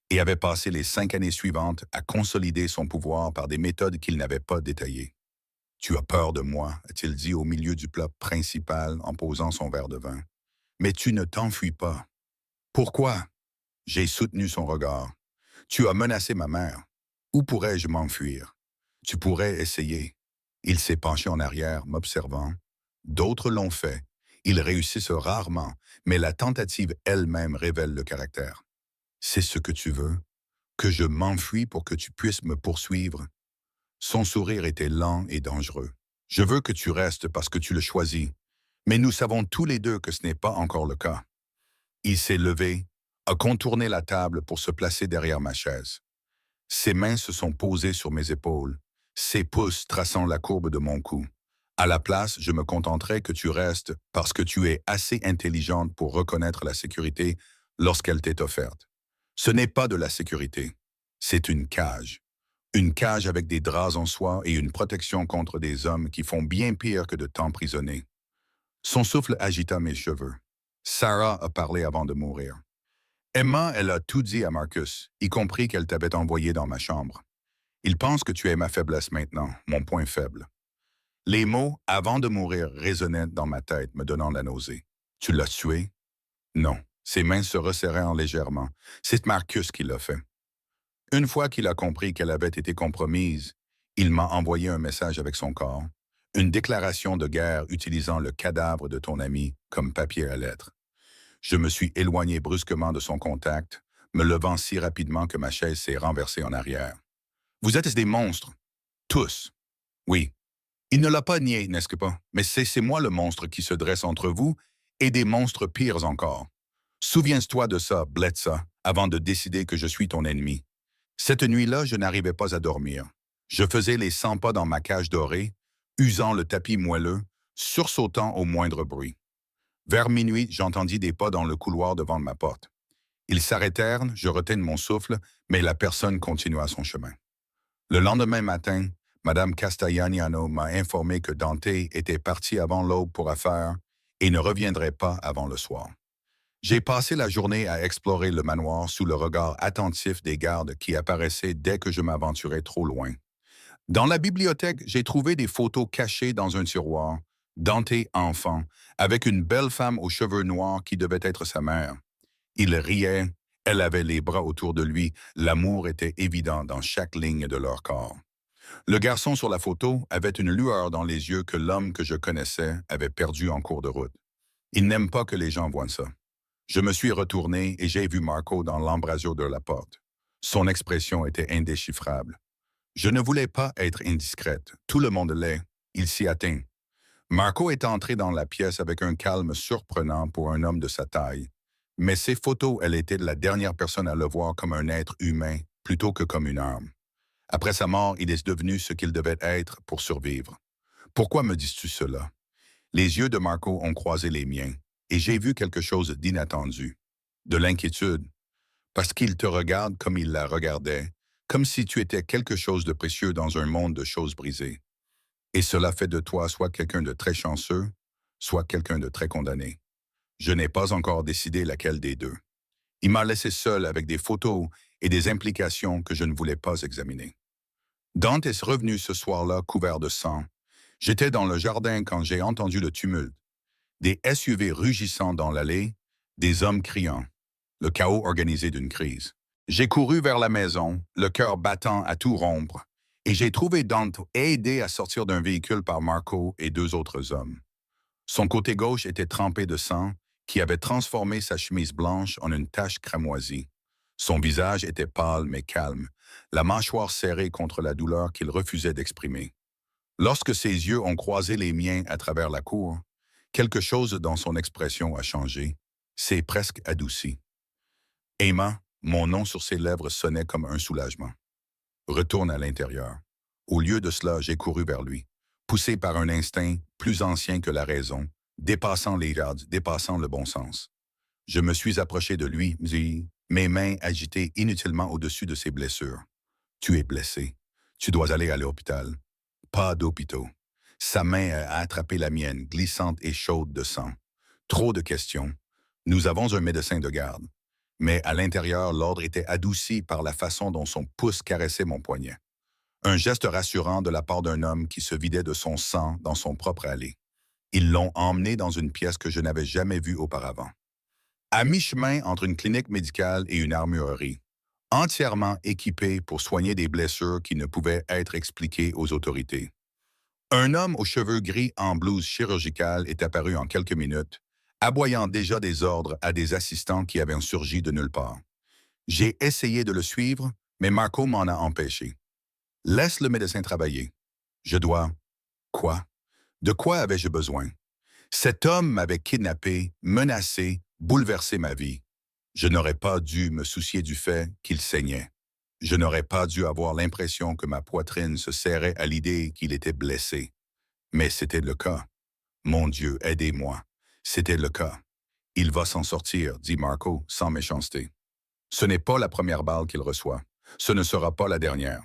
et avait passé les 5 années suivantes à consolider son pouvoir par des méthodes qu'il n'avait pas détaillées. « Tu as peur de moi », a-t-il dit au milieu du plat principal en posant son verre de vin. « Mais tu ne t'enfuis pas. » « Pourquoi ?» J'ai soutenu son regard. « Tu as menacé ma mère. Où pourrais-je m'enfuir? Tu pourrais essayer. » Il s'est penché en arrière, m'observant. D'autres l'ont fait. Ils réussissent rarement, mais la tentative elle-même révèle le caractère. « C'est ce que tu veux? Que je m'enfuis pour que tu puisses me poursuivre? » Son sourire était lent et dangereux. « Je veux que tu restes parce que tu le choisis, mais nous savons tous les deux que ce n'est pas encore le cas. » Il s'est levé, a contourné la table pour se placer derrière ma chaise. Ses mains se sont posées sur mes épaules, ses pouces traçant la courbe de mon cou. « À la place, je me contenterai que tu restes parce que tu es assez intelligente pour reconnaître la sécurité lorsqu'elle t'est offerte. Ce n'est pas de la sécurité, c'est une cage. Une cage avec des draps en soie et une protection contre des hommes qui font bien pire que de t'emprisonner. » Son souffle agita mes cheveux. Sarah a parlé avant de mourir. Emma, elle a tout dit à Marcus, y compris qu'elle t'avait envoyé dans ma chambre. Il pense que tu es ma faiblesse maintenant, mon point faible. Les mots « avant de mourir » résonnaient dans ma tête, me donnant la nausée. Tu l'as tué? Non. Ses mains se resserrèrent légèrement. C'est Marcus qui l'a fait. Une fois qu'il a compris qu'elle avait été compromise, il m'a envoyé un message avec son corps, une déclaration de guerre utilisant le cadavre de ton ami comme papier à lettres. Je me suis éloigné brusquement de son contact, me levant si rapidement que ma chaise s'est renversée en arrière. « Vous êtes des monstres. Tous. » Oui. Il ne l'a pas nié, n'est-ce pas? Mais c'est moi le monstre qui se dresse entre vous et des monstres pires encore. Souviens-toi de ça, Bletsa, avant de décider que je suis ton ennemi. Cette nuit-là, je n'arrivais pas à dormir. Je faisais les 100 pas dans ma cage dorée, usant le tapis moelleux, sursautant au moindre bruit. Vers minuit, j'entendis des pas dans le couloir devant ma porte. Ils s'arrêtèrent, je retins mon souffle, mais la personne continua son chemin. Le lendemain matin, Madame Castagnano m'a informé que Dante était parti avant l'aube pour affaires et ne reviendrait pas avant le soir. J'ai passé la journée à explorer le manoir sous le regard attentif des gardes qui apparaissaient dès que je m'aventurais trop loin. Dans la bibliothèque, j'ai trouvé des photos cachées dans un tiroir, Dante enfant, avec une belle femme aux cheveux noirs qui devait être sa mère. Il riait, elle avait les bras autour de lui, l'amour était évident dans chaque ligne de leur corps. Le garçon sur la photo avait une lueur dans les yeux que l'homme que je connaissais avait perdu en cours de route. Il n'aime pas que les gens voient ça. Je me suis retourné et j'ai vu Marco dans l'embrasure de la porte. Son expression était indéchiffrable. Je ne voulais pas être indiscrète. Tout le monde l'est. Il s'y atteint. Marco est entré dans la pièce avec un calme surprenant pour un homme de sa taille. Mais ses photos, elle était la dernière personne à le voir comme un être humain plutôt que comme une arme. Après sa mort, il est devenu ce qu'il devait être pour survivre. Pourquoi me dis-tu cela? Les yeux de Marco ont croisé les miens, et j'ai vu quelque chose d'inattendu. De l'inquiétude. Parce qu'il te regarde comme il la regardait, comme si tu étais quelque chose de précieux dans un monde de choses brisées. Et cela fait de toi soit quelqu'un de très chanceux, soit quelqu'un de très condamné. Je n'ai pas encore décidé laquelle des deux. Il m'a laissé seul avec des photos et des implications que je ne voulais pas examiner. Dante est revenu ce soir-là couvert de sang. J'étais dans le jardin quand j'ai entendu le tumulte. Des SUV rugissant dans l'allée, des hommes criant. Le chaos organisé d'une crise. J'ai couru vers la maison, le cœur battant à tout rompre, et j'ai trouvé Dante aidé à sortir d'un véhicule par Marco et deux autres hommes. Son côté gauche était trempé de sang, qui avait transformé sa chemise blanche en une tache cramoisie. Son visage était pâle mais calme, la mâchoire serrée contre la douleur qu'il refusait d'exprimer. Lorsque ses yeux ont croisé les miens à travers la cour, quelque chose dans son expression a changé, s'est presque adouci. Emma, mon nom sur ses lèvres sonnait comme un soulagement. Retourne à l'intérieur. Au lieu de cela, j'ai couru vers lui, poussé par un instinct plus ancien que la raison, dépassant les grades, dépassant le bon sens. Je me suis approché de lui, mes mains agitées inutilement au-dessus de ses blessures. Tu es blessé. Tu dois aller à l'hôpital. Pas d'hôpitaux. Sa main a attrapé la mienne, glissante et chaude de sang. Trop de questions. Nous avons un médecin de garde. Mais à l'intérieur, l'ordre était adouci par la façon dont son pouce caressait mon poignet. Un geste rassurant de la part d'un homme qui se vidait de son sang dans son propre allée. Ils l'ont emmené dans une pièce que je n'avais jamais vue auparavant. À mi-chemin entre une clinique médicale et une armurerie, entièrement équipée pour soigner des blessures qui ne pouvaient être expliquées aux autorités. Un homme aux cheveux gris en blouse chirurgicale est apparu en quelques minutes, aboyant déjà des ordres à des assistants qui avaient surgi de nulle part. J'ai essayé de le suivre, mais Marco m'en a empêché. Laisse le médecin travailler. Je dois... Quoi? De quoi avais-je besoin? Cet homme m'avait kidnappé, menacé, bouleversé ma vie. Je n'aurais pas dû me soucier du fait qu'il saignait. Je n'aurais pas dû avoir l'impression que ma poitrine se serrait à l'idée qu'il était blessé. Mais c'était le cas. Mon Dieu, aidez-moi. C'était le cas. Il va s'en sortir, dit Marco, sans méchanceté. Ce n'est pas la première balle qu'il reçoit. Ce ne sera pas la dernière.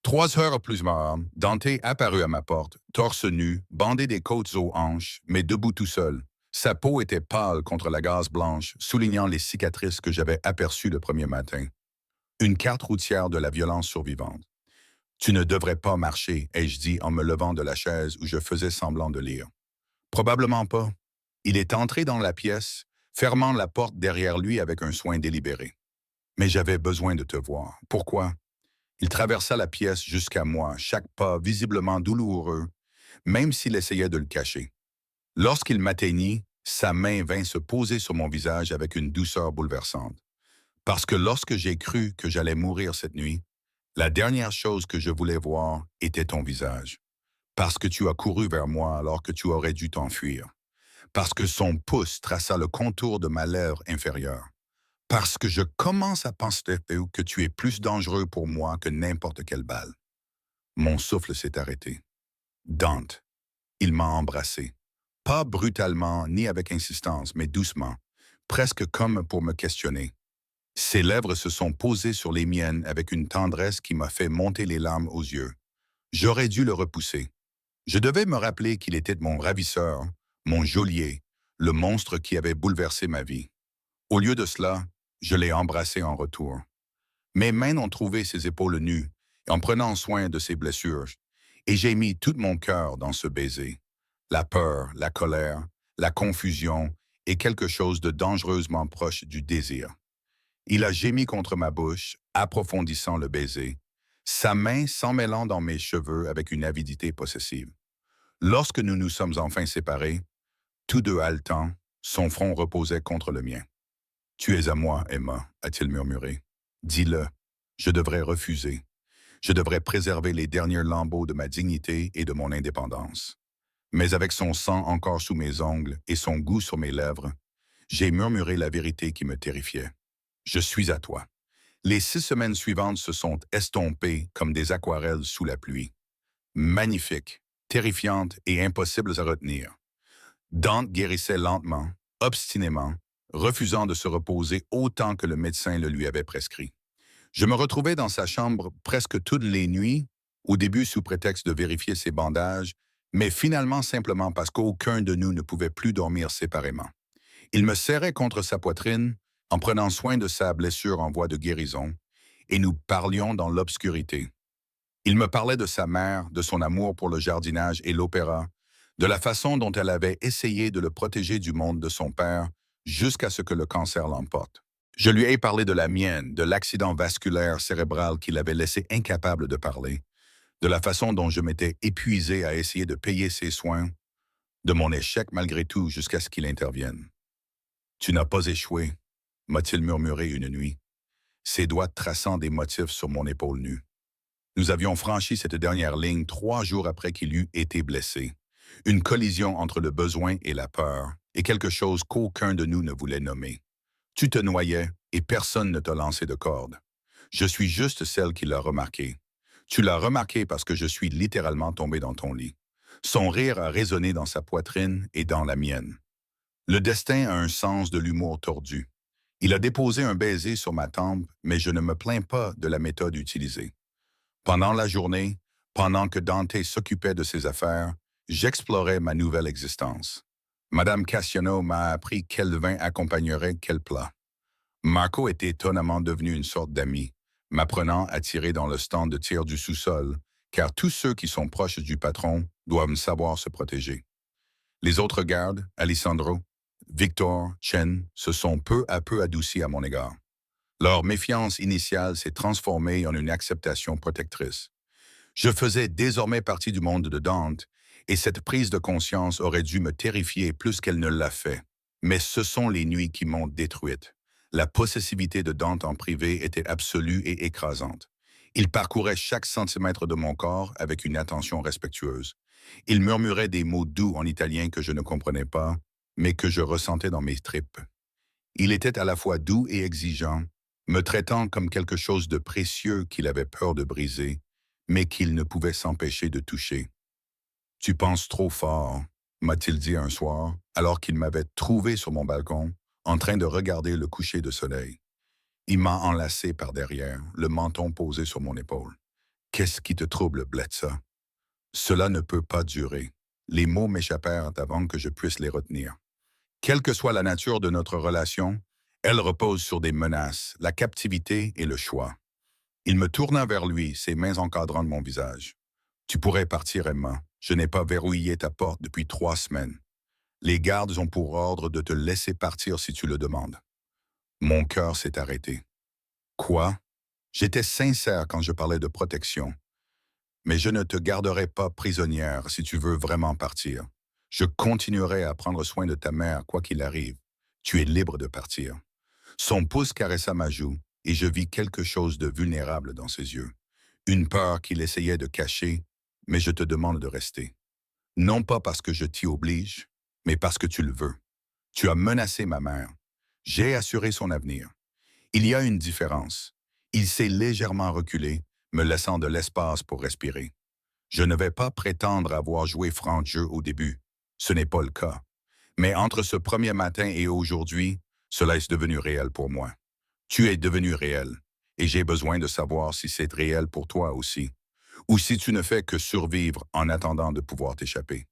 3 heures plus tard, Dante apparut à ma porte, torse nu, bandé des côtes aux hanches, mais debout tout seul. Sa peau était pâle contre la gaze blanche, soulignant les cicatrices que j'avais aperçues le premier matin. Une carte routière de la violence survivante. Tu ne devrais pas marcher, ai-je dit en me levant de la chaise où je faisais semblant de lire. Probablement pas. Il est entré dans la pièce, fermant la porte derrière lui avec un soin délibéré. Mais j'avais besoin de te voir. Pourquoi? Il traversa la pièce jusqu'à moi, chaque pas visiblement douloureux, même s'il essayait de le cacher. Lorsqu'il m'atteignit, sa main vint se poser sur mon visage avec une douceur bouleversante. Parce que lorsque j'ai cru que j'allais mourir cette nuit, la dernière chose que je voulais voir était ton visage. Parce que tu as couru vers moi alors que tu aurais dû t'enfuir. Parce que son pouce traça le contour de ma lèvre inférieure. Parce que je commence à penser que tu es plus dangereux pour moi que n'importe quelle balle. Mon souffle s'est arrêté. Dante. Il m'a embrassé. Pas brutalement ni avec insistance, mais doucement, presque comme pour me questionner. Ses lèvres se sont posées sur les miennes avec une tendresse qui m'a fait monter les larmes aux yeux. J'aurais dû le repousser. Je devais me rappeler qu'il était mon ravisseur, mon geôlier, le monstre qui avait bouleversé ma vie. Au lieu de cela, je l'ai embrassé en retour. Mes mains ont trouvé ses épaules nues, en prenant soin de ses blessures, et j'ai mis tout mon cœur dans ce baiser. La peur, la colère, la confusion et quelque chose de dangereusement proche du désir. Il a gémi contre ma bouche, approfondissant le baiser, sa main s'emmêlant dans mes cheveux avec une avidité possessive. Lorsque nous nous sommes enfin séparés, tous deux haletants, son front reposait contre le mien. « Tu es à moi, Emma », a-t-il murmuré. « Dis-le, je devrais refuser. Je devrais préserver les derniers lambeaux de ma dignité et de mon indépendance. » Mais avec son sang encore sous mes ongles et son goût sur mes lèvres, j'ai murmuré la vérité qui me terrifiait. « Je suis à toi. » Les 6 semaines suivantes se sont estompées comme des aquarelles sous la pluie. Magnifiques, terrifiantes et impossibles à retenir. Dante guérissait lentement, obstinément, refusant de se reposer autant que le médecin le lui avait prescrit. Je me retrouvais dans sa chambre presque toutes les nuits, au début sous prétexte de vérifier ses bandages, mais finalement simplement parce qu'aucun de nous ne pouvait plus dormir séparément. Il me serrait contre sa poitrine, en prenant soin de sa blessure en voie de guérison, et nous parlions dans l'obscurité. Il me parlait de sa mère, de son amour pour le jardinage et l'opéra, de la façon dont elle avait essayé de le protéger du monde de son père jusqu'à ce que le cancer l'emporte. Je lui ai parlé de la mienne, de l'accident vasculaire cérébral qui l'avait laissé incapable de parler, de la façon dont je m'étais épuisé à essayer de payer ses soins, de mon échec malgré tout jusqu'à ce qu'il intervienne. Tu n'as pas échoué, m'a-t-il murmuré une nuit, ses doigts traçant des motifs sur mon épaule nue. Nous avions franchi cette dernière ligne 3 jours après qu'il eût été blessé. Une collision entre le besoin et la peur, et quelque chose qu'aucun de nous ne voulait nommer. Tu te noyais et personne ne t'a lancé de corde. Je suis juste celle qui l'a remarqué. Tu l'as remarqué parce que je suis littéralement tombé dans ton lit. Son rire a résonné dans sa poitrine et dans la mienne. Le destin a un sens de l'humour tordu. Il a déposé un baiser sur ma tempe, mais je ne me plains pas de la méthode utilisée. Pendant la journée, pendant que Dante s'occupait de ses affaires, j'explorais ma nouvelle existence. Madame Cassiano m'a appris quel vin accompagnerait quel plat. Marco était étonnamment devenu une sorte d'ami, m'apprenant à tirer dans le stand de tir du sous-sol, car tous ceux qui sont proches du patron doivent savoir se protéger. Les autres gardes, Alessandro, Victor, Chen, se sont peu à peu adoucis à mon égard. Leur méfiance initiale s'est transformée en une acceptation protectrice. Je faisais désormais partie du monde de Dante, et cette prise de conscience aurait dû me terrifier plus qu'elle ne l'a fait. Mais ce sont les nuits qui m'ont détruite. La possessivité de Dante en privé était absolue et écrasante. Il parcourait chaque centimètre de mon corps avec une attention respectueuse. Il murmurait des mots doux en italien que je ne comprenais pas, mais que je ressentais dans mes tripes. Il était à la fois doux et exigeant, me traitant comme quelque chose de précieux qu'il avait peur de briser, mais qu'il ne pouvait s'empêcher de toucher. Tu penses trop fort, m'a-t-il dit un soir, alors qu'il m'avait trouvé sur mon balcon, en train de regarder le coucher de soleil. Il m'a enlacé par derrière, le menton posé sur mon épaule. Qu'est-ce qui te trouble, Bletsa? Cela ne peut pas durer. Les mots m'échappèrent avant que je puisse les retenir. Quelle que soit la nature de notre relation, elle repose sur des menaces, la captivité et le choix. Il me tourna vers lui, ses mains encadrant mon visage. Tu pourrais partir, Emma. Je n'ai pas verrouillé ta porte depuis 3 semaines. Les gardes ont pour ordre de te laisser partir si tu le demandes. Mon cœur s'est arrêté. Quoi? J'étais sincère quand je parlais de protection. Mais je ne te garderai pas prisonnière si tu veux vraiment partir. Je continuerai à prendre soin de ta mère quoi qu'il arrive. Tu es libre de partir. Son pouce caressa ma joue et je vis quelque chose de vulnérable dans ses yeux. Une peur qu'il essayait de cacher, mais je te demande de rester. Non pas parce que je t'y oblige, mais parce que tu le veux. Tu as menacé ma mère. J'ai assuré son avenir. Il y a une différence. Il s'est légèrement reculé, me laissant de l'espace pour respirer. Je ne vais pas prétendre avoir joué franc jeu au début. Ce n'est pas le cas. Mais entre ce premier matin et aujourd'hui, cela est devenu réel pour moi. Tu es devenu réel, et j'ai besoin de savoir si c'est réel pour toi aussi, ou si tu ne fais que survivre en attendant de pouvoir t'échapper.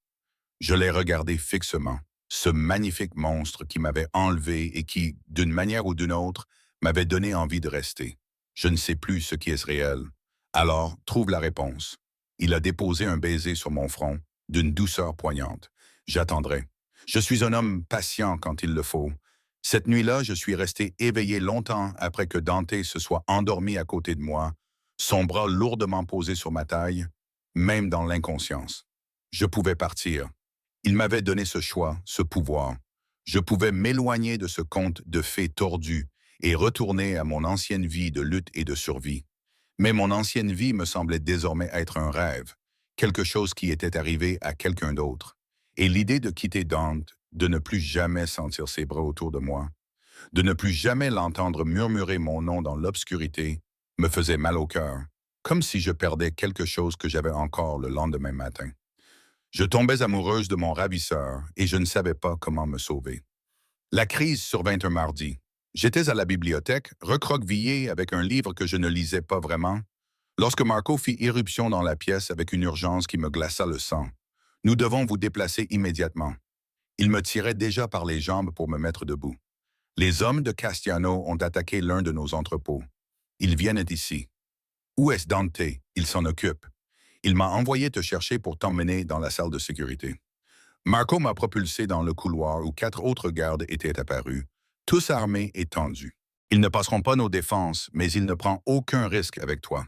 Je l'ai regardé fixement, ce magnifique monstre qui m'avait enlevé et qui, d'une manière ou d'une autre, m'avait donné envie de rester. Je ne sais plus ce qui est réel. Alors, trouve la réponse. Il a déposé un baiser sur mon front, d'une douceur poignante. J'attendrai. Je suis un homme patient quand il le faut. Cette nuit-là, je suis resté éveillé longtemps après que Dante se soit endormi à côté de moi, son bras lourdement posé sur ma taille, même dans l'inconscience. Je pouvais partir. Il m'avait donné ce choix, ce pouvoir. Je pouvais m'éloigner de ce conte de fées tordu et retourner à mon ancienne vie de lutte et de survie. Mais mon ancienne vie me semblait désormais être un rêve, quelque chose qui était arrivé à quelqu'un d'autre. Et l'idée de quitter Dante, de ne plus jamais sentir ses bras autour de moi, de ne plus jamais l'entendre murmurer mon nom dans l'obscurité, me faisait mal au cœur, comme si je perdais quelque chose que j'avais encore le lendemain matin. Je tombais amoureuse de mon ravisseur et je ne savais pas comment me sauver. La crise survint un mardi. J'étais à la bibliothèque, recroquevillé avec un livre que je ne lisais pas vraiment, lorsque Marco fit irruption dans la pièce avec une urgence qui me glaça le sang. Nous devons vous déplacer immédiatement. Il me tirait déjà par les jambes pour me mettre debout. Les hommes de Castiano ont attaqué l'un de nos entrepôts. Ils viennent ici. Où est Dante? Il s'en occupe. Il m'a envoyé te chercher pour t'emmener dans la salle de sécurité. Marco m'a propulsé dans le couloir où 4 autres gardes étaient apparus, tous armés et tendus. Ils ne passeront pas nos défenses, mais il ne prend aucun risque avec toi.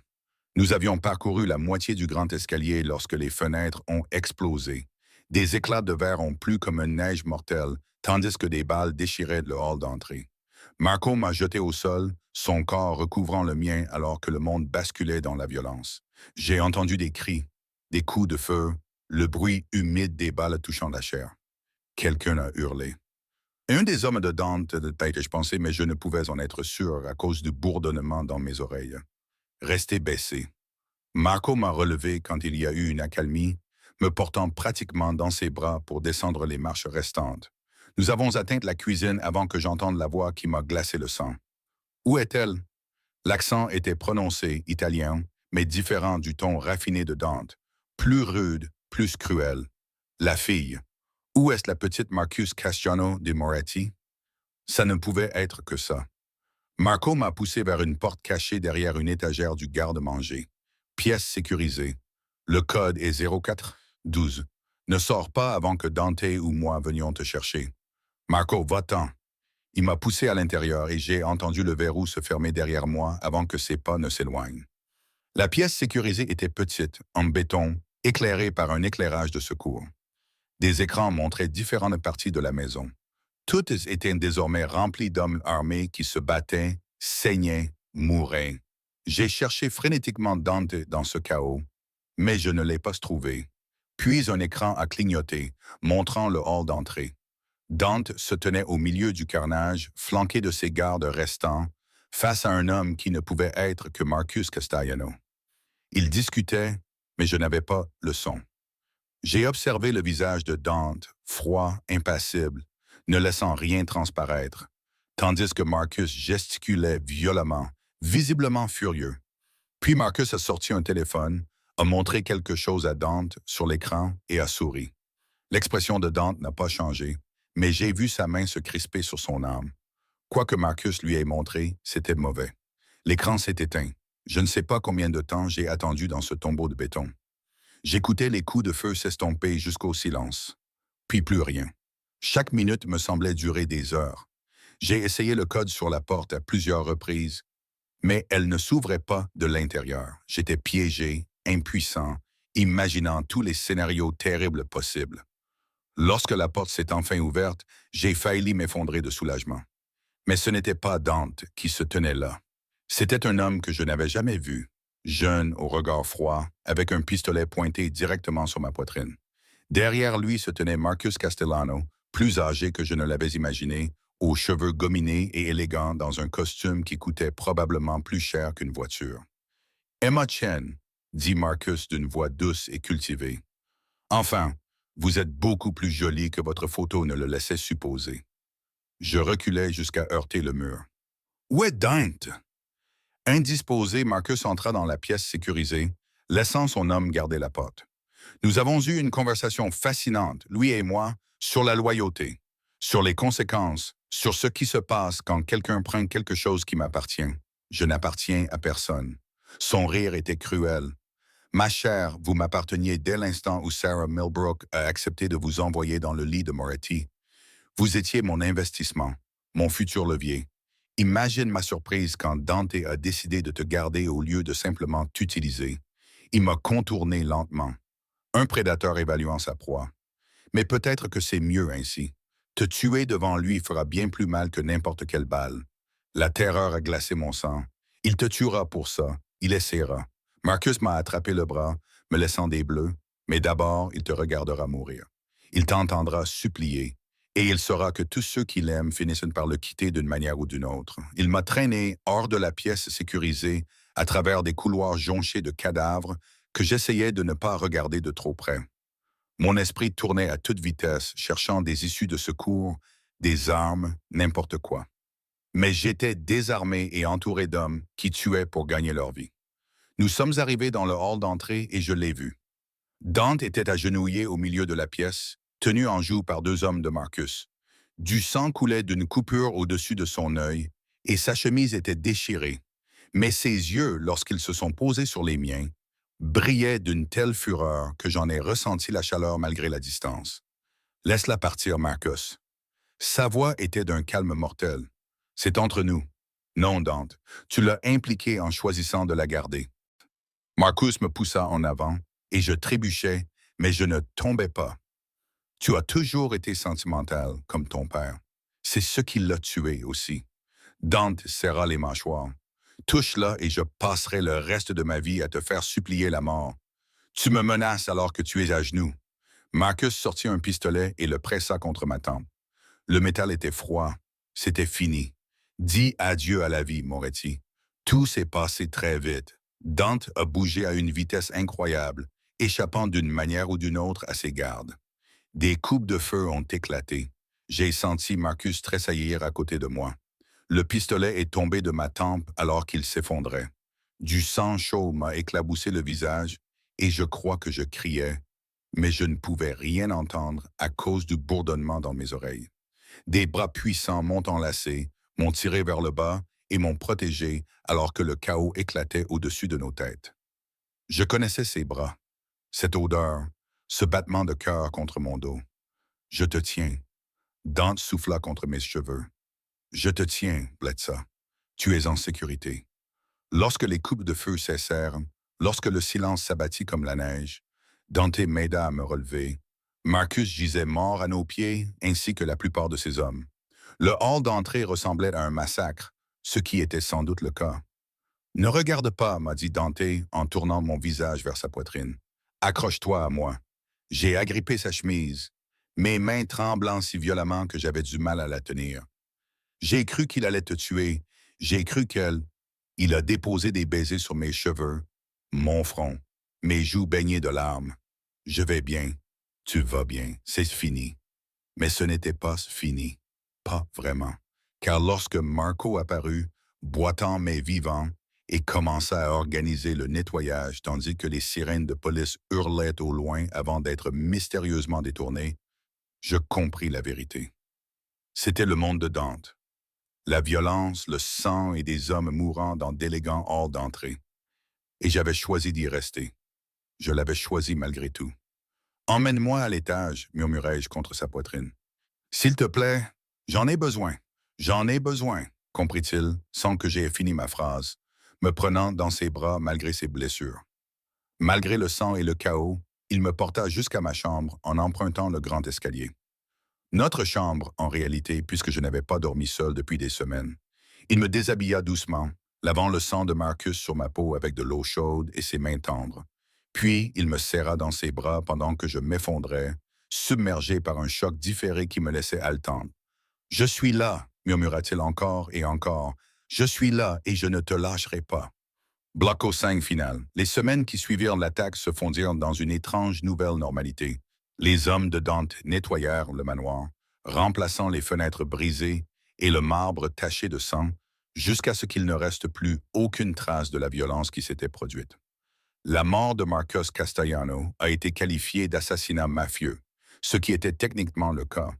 Nous avions parcouru la moitié du grand escalier lorsque les fenêtres ont explosé. Des éclats de verre ont plu comme une neige mortelle, tandis que des balles déchiraient le hall d'entrée. Marco m'a jeté au sol, son corps recouvrant le mien alors que le monde basculait dans la violence. J'ai entendu des cris, des coups de feu, le bruit humide des balles touchant la chair. Quelqu'un a hurlé. Un des hommes de Dante, je pensais, mais je ne pouvais en être sûr à cause du bourdonnement dans mes oreilles. Restez baissé. Marco m'a relevé quand il y a eu une accalmie, me portant pratiquement dans ses bras pour descendre les marches restantes. Nous avons atteint la cuisine avant que j'entende la voix qui m'a glacé le sang. Où est-elle? L'accent était prononcé, italien, mais différent du ton raffiné de Dante, plus rude, plus cruel. La fille. Où est-ce la petite Marcus Castiano de Moretti? Ça ne pouvait être que ça. Marco m'a poussé vers une porte cachée derrière une étagère du garde-manger. Pièce sécurisée. Le code est 0412. Ne sors pas avant que Dante ou moi venions te chercher. Marco, va-t'en. Il m'a poussé à l'intérieur et j'ai entendu le verrou se fermer derrière moi avant que ses pas ne s'éloignent. La pièce sécurisée était petite, en béton, éclairée par un éclairage de secours. Des écrans montraient différentes parties de la maison. Toutes étaient désormais remplies d'hommes armés qui se battaient, saignaient, mouraient. J'ai cherché frénétiquement Dante dans ce chaos, mais je ne l'ai pas trouvé. Puis un écran a clignoté, montrant le hall d'entrée. Dante se tenait au milieu du carnage, flanqué de ses gardes restants, face à un homme qui ne pouvait être que Marcus Castellano. Il discutait, mais je n'avais pas le son. J'ai observé le visage de Dante, froid, impassible, ne laissant rien transparaître, tandis que Marcus gesticulait violemment, visiblement furieux. Puis Marcus a sorti un téléphone, a montré quelque chose à Dante sur l'écran et a souri. L'expression de Dante n'a pas changé, mais j'ai vu sa main se crisper sur son âme. Quoi que Marcus lui ait montré, c'était mauvais. L'écran s'est éteint. Je ne sais pas combien de temps j'ai attendu dans ce tombeau de béton. J'écoutais les coups de feu s'estomper jusqu'au silence. Puis plus rien. Chaque minute me semblait durer des heures. J'ai essayé le code sur la porte à plusieurs reprises, mais elle ne s'ouvrait pas de l'intérieur. J'étais piégé, impuissant, imaginant tous les scénarios terribles possibles. Lorsque la porte s'est enfin ouverte, j'ai failli m'effondrer de soulagement. Mais ce n'était pas Dante qui se tenait là. C'était un homme que je n'avais jamais vu, jeune, au regard froid, avec un pistolet pointé directement sur ma poitrine. Derrière lui se tenait Marcus Castellano, plus âgé que je ne l'avais imaginé, aux cheveux gominés et élégants dans un costume qui coûtait probablement plus cher qu'une voiture. Emma Chen, dit Marcus d'une voix douce et cultivée. Enfin, vous êtes beaucoup plus jolie que votre photo ne le laissait supposer. Je reculai jusqu'à heurter le mur. Où est Dante? Indisposé, Marcus entra dans la pièce sécurisée, laissant son homme garder la porte. Nous avons eu une conversation fascinante, lui et moi, sur la loyauté, sur les conséquences, sur ce qui se passe quand quelqu'un prend quelque chose qui m'appartient. Je n'appartiens à personne. Son rire était cruel. Ma chère, vous m'apparteniez dès l'instant où Sarah Millbrook a accepté de vous envoyer dans le lit de Moretti. Vous étiez mon investissement, mon futur levier. Imagine ma surprise quand Dante a décidé de te garder au lieu de simplement t'utiliser. Il m'a contourné lentement. Un prédateur évaluant sa proie. Mais peut-être que c'est mieux ainsi. Te tuer devant lui fera bien plus mal que n'importe quelle balle. La terreur a glacé mon sang. Il te tuera pour ça. Il essaiera. Marcus m'a attrapé le bras, me laissant des bleus, mais d'abord il te regardera mourir. Il t'entendra supplier, et il saura que tous ceux qui l'aiment finissent par le quitter d'une manière ou d'une autre. Il m'a traîné hors de la pièce sécurisée, à travers des couloirs jonchés de cadavres que j'essayais de ne pas regarder de trop près. Mon esprit tournait à toute vitesse, cherchant des issues de secours, des armes, n'importe quoi. Mais j'étais désarmé et entouré d'hommes qui tuaient pour gagner leur vie. Nous sommes arrivés dans le hall d'entrée et je l'ai vu. Dante était agenouillé au milieu de la pièce, tenu en joue par deux hommes de Marcus. Du sang coulait d'une coupure au-dessus de son œil et sa chemise était déchirée. Mais ses yeux, lorsqu'ils se sont posés sur les miens, brillaient d'une telle fureur que j'en ai ressenti la chaleur malgré la distance. Laisse-la partir, Marcus. Sa voix était d'un calme mortel. C'est entre nous. Non, Dante, tu l'as impliquée en choisissant de la garder. Marcus me poussa en avant, et je trébuchais, mais je ne tombais pas. Tu as toujours été sentimental, comme ton père. C'est ce qui l'a tué aussi. Dante serra les mâchoires. Touche-la et je passerai le reste de ma vie à te faire supplier la mort. Tu me menaces alors que tu es à genoux. Marcus sortit un pistolet et le pressa contre ma tempe. Le métal était froid. C'était fini. Dis adieu à la vie, Moretti. Tout s'est passé très vite. Dante a bougé à une vitesse incroyable, échappant d'une manière ou d'une autre à ses gardes. Des coupes de feu ont éclaté. J'ai senti Marcus tressaillir à côté de moi. Le pistolet est tombé de ma tempe alors qu'il s'effondrait. Du sang chaud m'a éclaboussé le visage et je crois que je criais, mais je ne pouvais rien entendre à cause du bourdonnement dans mes oreilles. Des bras puissants m'ont enlacé, m'ont tiré vers le bas et m'ont protégé alors que le chaos éclatait au-dessus de nos têtes. Je connaissais ces bras, cette odeur, ce battement de cœur contre mon dos. Je te tiens. Dante souffla contre mes cheveux. Je te tiens, Bletsa. Tu es en sécurité. Lorsque les coupes de feu cessèrent, lorsque le silence s'abattit comme la neige, Dante m'aida à me relever. Marcus gisait mort à nos pieds, ainsi que la plupart de ses hommes. Le hall d'entrée ressemblait à un massacre, ce qui était sans doute le cas. Ne regarde pas, m'a dit Dante en tournant mon visage vers sa poitrine. Accroche-toi à moi. J'ai agrippé sa chemise, mes mains tremblant si violemment que j'avais du mal à la tenir. J'ai cru qu'il allait te tuer. J'ai cru qu'elle... Il a déposé des baisers sur mes cheveux, mon front, mes joues baignées de larmes. Je vais bien. Tu vas bien. C'est fini. Mais ce n'était pas fini. Pas vraiment. Car lorsque Marco apparut, boitant mais vivant, et commença à organiser le nettoyage tandis que les sirènes de police hurlaient au loin avant d'être mystérieusement détournées, je compris la vérité. C'était le monde de Dante. La violence, le sang et des hommes mourant dans d'élégants halls d'entrée. Et j'avais choisi d'y rester. Je l'avais choisi malgré tout. Emmène-moi à l'étage, murmurai-je contre sa poitrine. S'il te plaît, j'en ai besoin. J'en ai besoin, comprit-il, sans que j'aie fini ma phrase, me prenant dans ses bras malgré ses blessures. Malgré le sang et le chaos, il me porta jusqu'à ma chambre en empruntant le grand escalier. Notre chambre, en réalité, puisque je n'avais pas dormi seul depuis des semaines. Il me déshabilla doucement, lavant le sang de Marcus sur ma peau avec de l'eau chaude et ses mains tendres. Puis, il me serra dans ses bras pendant que je m'effondrais, submergé par un choc différé qui me laissait haletante. « Je suis là », murmura-t-il encore et encore. « Je suis là et je ne te lâcherai pas. » Bloc au 5 final. Les semaines qui suivirent l'attaque se fondirent dans une étrange nouvelle normalité. Les hommes de Dante nettoyèrent le manoir, remplaçant les fenêtres brisées et le marbre taché de sang, jusqu'à ce qu'il ne reste plus aucune trace de la violence qui s'était produite. La mort de Marcos Castellano a été qualifiée d'assassinat mafieux, ce qui était techniquement le cas.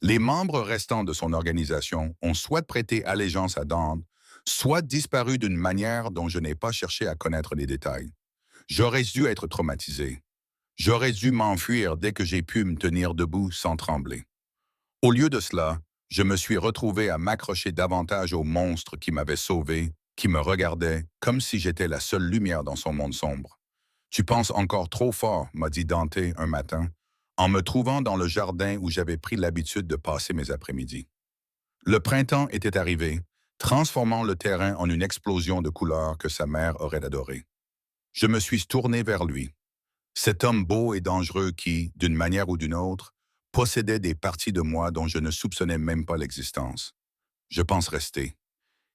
Les membres restants de son organisation ont soit prêté allégeance à Dante, soit disparu d'une manière dont je n'ai pas cherché à connaître les détails. J'aurais dû être traumatisé. J'aurais dû m'enfuir dès que j'ai pu me tenir debout sans trembler. Au lieu de cela, je me suis retrouvé à m'accrocher davantage au monstre qui m'avait sauvé, qui me regardait comme si j'étais la seule lumière dans son monde sombre. « Tu penses encore trop fort », m'a dit Dante un matin, en me trouvant dans le jardin où j'avais pris l'habitude de passer mes après-midi. Le printemps était arrivé, transformant le terrain en une explosion de couleurs que sa mère aurait adorée. Je me suis tourné vers lui. Cet homme beau et dangereux qui, d'une manière ou d'une autre, possédait des parties de moi dont je ne soupçonnais même pas l'existence. Je pense rester.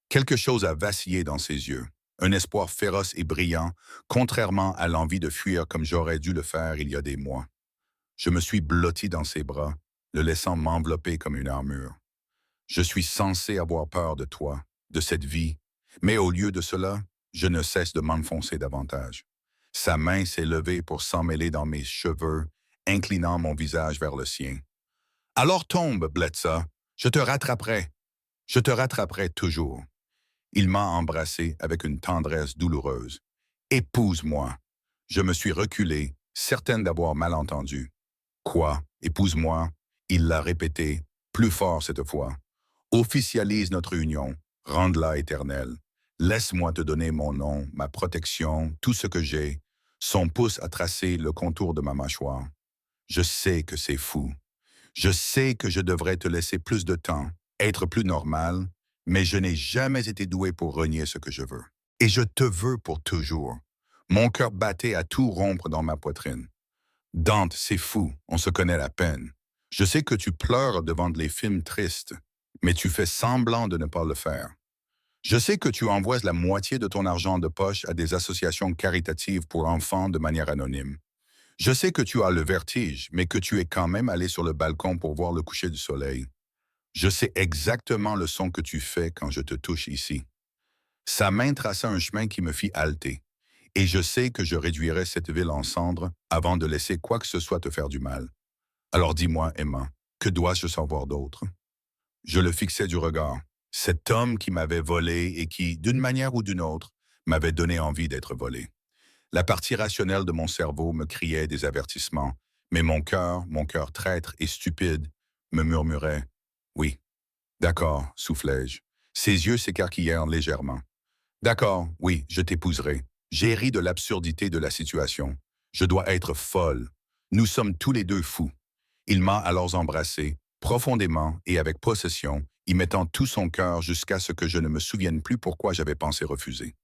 Quelque chose a vacillé dans ses yeux, un espoir féroce et brillant, contrairement à l'envie de fuir comme j'aurais dû le faire il y a des mois. Je me suis blotti dans ses bras, le laissant m'envelopper comme une armure. Je suis censé avoir peur de toi, de cette vie, mais au lieu de cela, je ne cesse de m'enfoncer davantage. Sa main s'est levée pour s'emmêler dans mes cheveux, inclinant mon visage vers le sien. « Alors tombe, Bletsa, je te rattraperai. Je te rattraperai toujours. » Il m'a embrassé avec une tendresse douloureuse. « Épouse-moi. » Je me suis reculé, certaine d'avoir mal entendu. « Quoi, épouse-moi » Il l'a répété, plus fort cette fois. « Officialise notre union. Rende-la éternelle. Laisse-moi te donner mon nom, ma protection, tout ce que j'ai. Son pouce a tracé le contour de ma mâchoire. Je sais que c'est fou. Je sais que je devrais te laisser plus de temps, être plus normal, mais je n'ai jamais été doué pour renier ce que je veux. Et je te veux pour toujours. Mon cœur battait à tout rompre dans ma poitrine. Dante, c'est fou, on se connaît à peine. Je sais que tu pleures devant les films tristes, mais tu fais semblant de ne pas le faire. Je sais que tu envoies la moitié de ton argent de poche à des associations caritatives pour enfants de manière anonyme. Je sais que tu as le vertige, mais que tu es quand même allé sur le balcon pour voir le coucher du soleil. Je sais exactement le son que tu fais quand je te touche ici. Sa main traça un chemin qui me fit halter. Et je sais que je réduirai cette ville en cendres avant de laisser quoi que ce soit te faire du mal. Alors dis-moi, Emma, que dois-je savoir d'autre? Je le fixais du regard. Cet homme qui m'avait volé et qui, d'une manière ou d'une autre, m'avait donné envie d'être volé. La partie rationnelle de mon cerveau me criait des avertissements, mais mon cœur traître et stupide, me murmurait « Oui, d'accord », soufflai-je. Ses yeux s'écarquillèrent légèrement. « D'accord, oui, je t'épouserai. » J'ai ri de l'absurdité de la situation. Je dois être folle. Nous sommes tous les deux fous. Il m'a alors embrassé, profondément et avec possession, y mettant tout son cœur jusqu'à ce que je ne me souvienne plus pourquoi j'avais pensé refuser.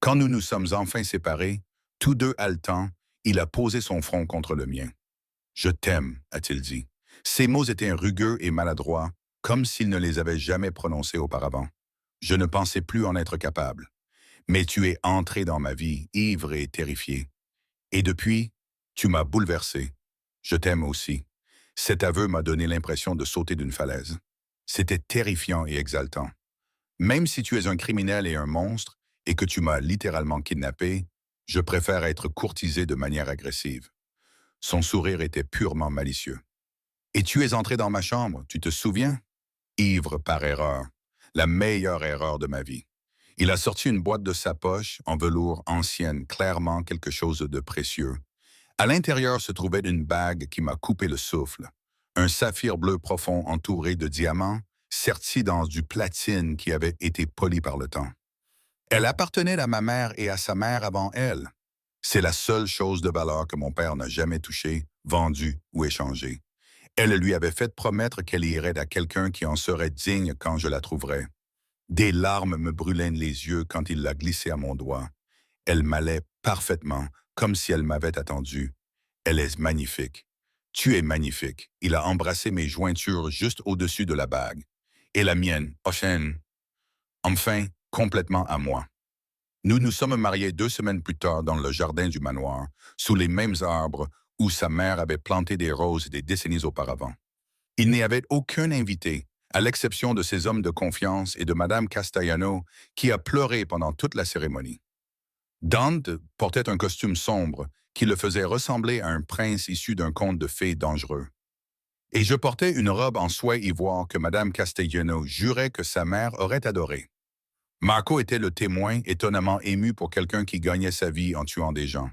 Quand nous nous sommes enfin séparés, tous deux haletants, il a posé son front contre le mien. « Je t'aime », a-t-il dit. Ces mots étaient rugueux et maladroits, comme s'il ne les avait jamais prononcés auparavant. Je ne pensais plus en être capable. Mais tu es entré dans ma vie, ivre et terrifié. Et depuis, tu m'as bouleversé. Je t'aime aussi. Cet aveu m'a donné l'impression de sauter d'une falaise. C'était terrifiant et exaltant. Même si tu es un criminel et un monstre, et que tu m'as littéralement kidnappé, je préfère être courtisé de manière agressive. Son sourire était purement malicieux. Et tu es entré dans ma chambre, tu te souviens? Ivre par erreur. La meilleure erreur de ma vie. Il a sorti une boîte de sa poche, en velours ancienne, clairement quelque chose de précieux. À l'intérieur se trouvait une bague qui m'a coupé le souffle. Un saphir bleu profond entouré de diamants, serti dans du platine qui avait été poli par le temps. Elle appartenait à ma mère et à sa mère avant elle. C'est la seule chose de valeur que mon père n'a jamais touchée, vendue ou échangée. Elle lui avait fait promettre qu'elle irait à quelqu'un qui en serait digne quand je la trouverais. Des larmes me brûlaient les yeux quand il l'a glissée à mon doigt. Elle m'allait parfaitement, comme si elle m'avait attendu. Elle est magnifique. Tu es magnifique. Il a embrassé mes jointures juste au-dessus de la bague. Et la mienne, Ocean. Enfin, complètement à moi. Nous nous sommes mariés 2 semaines plus tard dans le jardin du manoir, sous les mêmes arbres où sa mère avait planté des roses des décennies auparavant. Il n'y avait aucun invité, à l'exception de ses hommes de confiance et de Madame Castellano, qui a pleuré pendant toute la cérémonie. Dante portait un costume sombre qui le faisait ressembler à un prince issu d'un conte de fées dangereux. Et je portais une robe en soie ivoire que Madame Castellano jurait que sa mère aurait adorée. Marco était le témoin étonnamment ému pour quelqu'un qui gagnait sa vie en tuant des gens.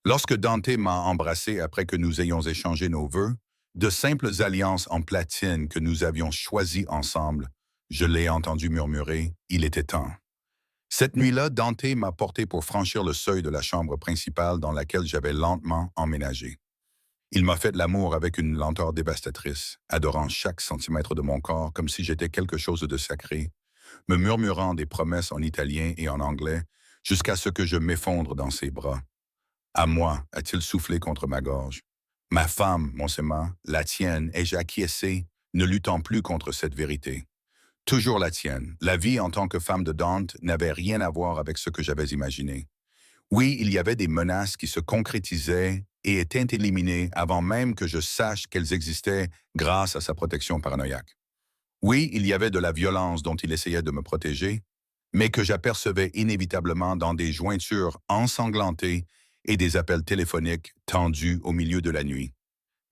Lorsque Dante m'a embrassé après que nous ayons échangé nos vœux, de simples alliances en platine que nous avions choisies ensemble, je l'ai entendu murmurer « Il était temps ». Cette nuit-là, Dante m'a porté pour franchir le seuil de la chambre principale dans laquelle j'avais lentement emménagé. Il m'a fait l'amour avec une lenteur dévastatrice, adorant chaque centimètre de mon corps comme si j'étais quelque chose de sacré, me murmurant des promesses en italien et en anglais, jusqu'à ce que je m'effondre dans ses bras. À moi, a-t-il soufflé contre ma gorge. Ma femme, mon Emma, la tienne, ai-je acquiescé, ne luttant plus contre cette vérité. Toujours la tienne. La vie en tant que femme de Dante n'avait rien à voir avec ce que j'avais imaginé. Oui, il y avait des menaces qui se concrétisaient et étaient éliminées avant même que je sache qu'elles existaient grâce à sa protection paranoïaque. Oui, il y avait de la violence dont il essayait de me protéger, mais que j'apercevais inévitablement dans des jointures ensanglantées et des appels téléphoniques tendus au milieu de la nuit.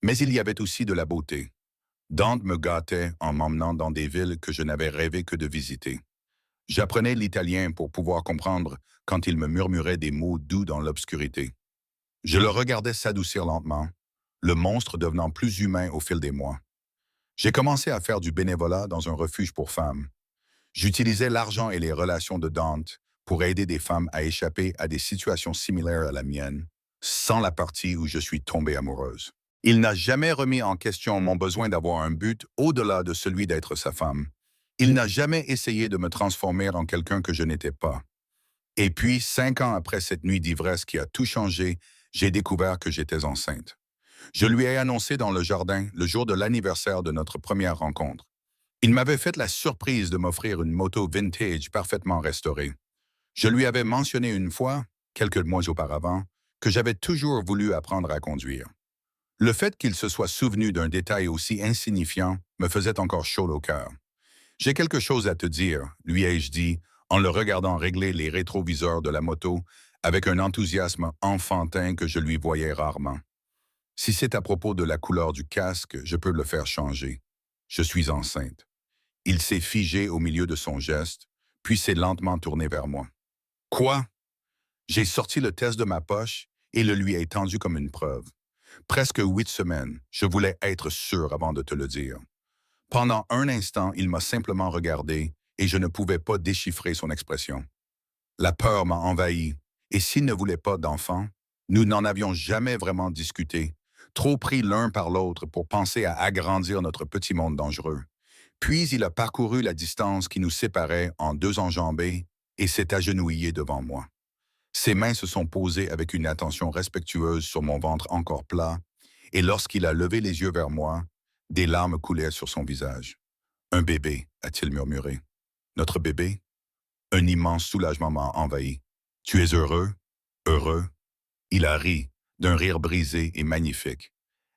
Mais il y avait aussi de la beauté. Dante me gâtait en m'emmenant dans des villes que je n'avais rêvé que de visiter. J'apprenais l'italien pour pouvoir comprendre quand il me murmurait des mots doux dans l'obscurité. Je le regardais s'adoucir lentement, le monstre devenant plus humain au fil des mois. J'ai commencé à faire du bénévolat dans un refuge pour femmes. J'utilisais l'argent et les relations de Dante pour aider des femmes à échapper à des situations similaires à la mienne, sans la partie où je suis tombée amoureuse. Il n'a jamais remis en question mon besoin d'avoir un but au-delà de celui d'être sa femme. Il n'a jamais essayé de me transformer en quelqu'un que je n'étais pas. Et puis, 5 ans après cette nuit d'ivresse qui a tout changé, j'ai découvert que j'étais enceinte. Je lui ai annoncé dans le jardin le jour de l'anniversaire de notre première rencontre. Il m'avait fait la surprise de m'offrir une moto vintage parfaitement restaurée. Je lui avais mentionné une fois, quelques mois auparavant, que j'avais toujours voulu apprendre à conduire. Le fait qu'il se soit souvenu d'un détail aussi insignifiant me faisait encore chaud au cœur. J'ai quelque chose à te dire, lui ai-je dit, en le regardant régler les rétroviseurs de la moto avec un enthousiasme enfantin que je lui voyais rarement. Si c'est à propos de la couleur du casque, je peux le faire changer. Je suis enceinte. Il s'est figé au milieu de son geste, puis s'est lentement tourné vers moi. Quoi? J'ai sorti le test de ma poche et le lui ai tendu comme une preuve. Presque 8 semaines, je voulais être sûr avant de te le dire. Pendant un instant, il m'a simplement regardé et je ne pouvais pas déchiffrer son expression. La peur m'a envahi, et s'il ne voulait pas d'enfant, nous n'en avions jamais vraiment discuté, trop pris l'un par l'autre pour penser à agrandir notre petit monde dangereux. Puis il a parcouru la distance qui nous séparait en 2 enjambées et s'est agenouillé devant moi. Ses mains se sont posées avec une attention respectueuse sur mon ventre encore plat, et lorsqu'il a levé les yeux vers moi, des larmes coulaient sur son visage. Un bébé, a-t-il murmuré. Notre bébé? Un immense soulagement m'a envahi. Tu es heureux? Heureux? Il a ri, d'un rire brisé et magnifique.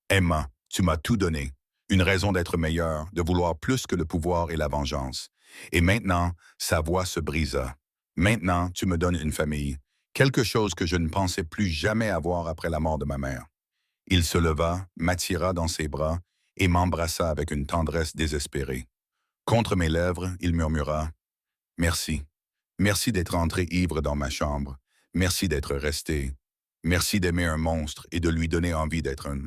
Emma, tu m'as tout donné. Une raison d'être meilleur, de vouloir plus que le pouvoir et la vengeance. Et maintenant, sa voix se brisa. Maintenant, tu me donnes une famille. Quelque chose que je ne pensais plus jamais avoir après la mort de ma mère. Il se leva, m'attira dans ses bras et m'embrassa avec une tendresse désespérée. Contre mes lèvres, il murmura « Merci. Merci d'être entré ivre dans ma chambre. Merci d'être resté. Merci d'aimer un monstre et de lui donner envie d'être un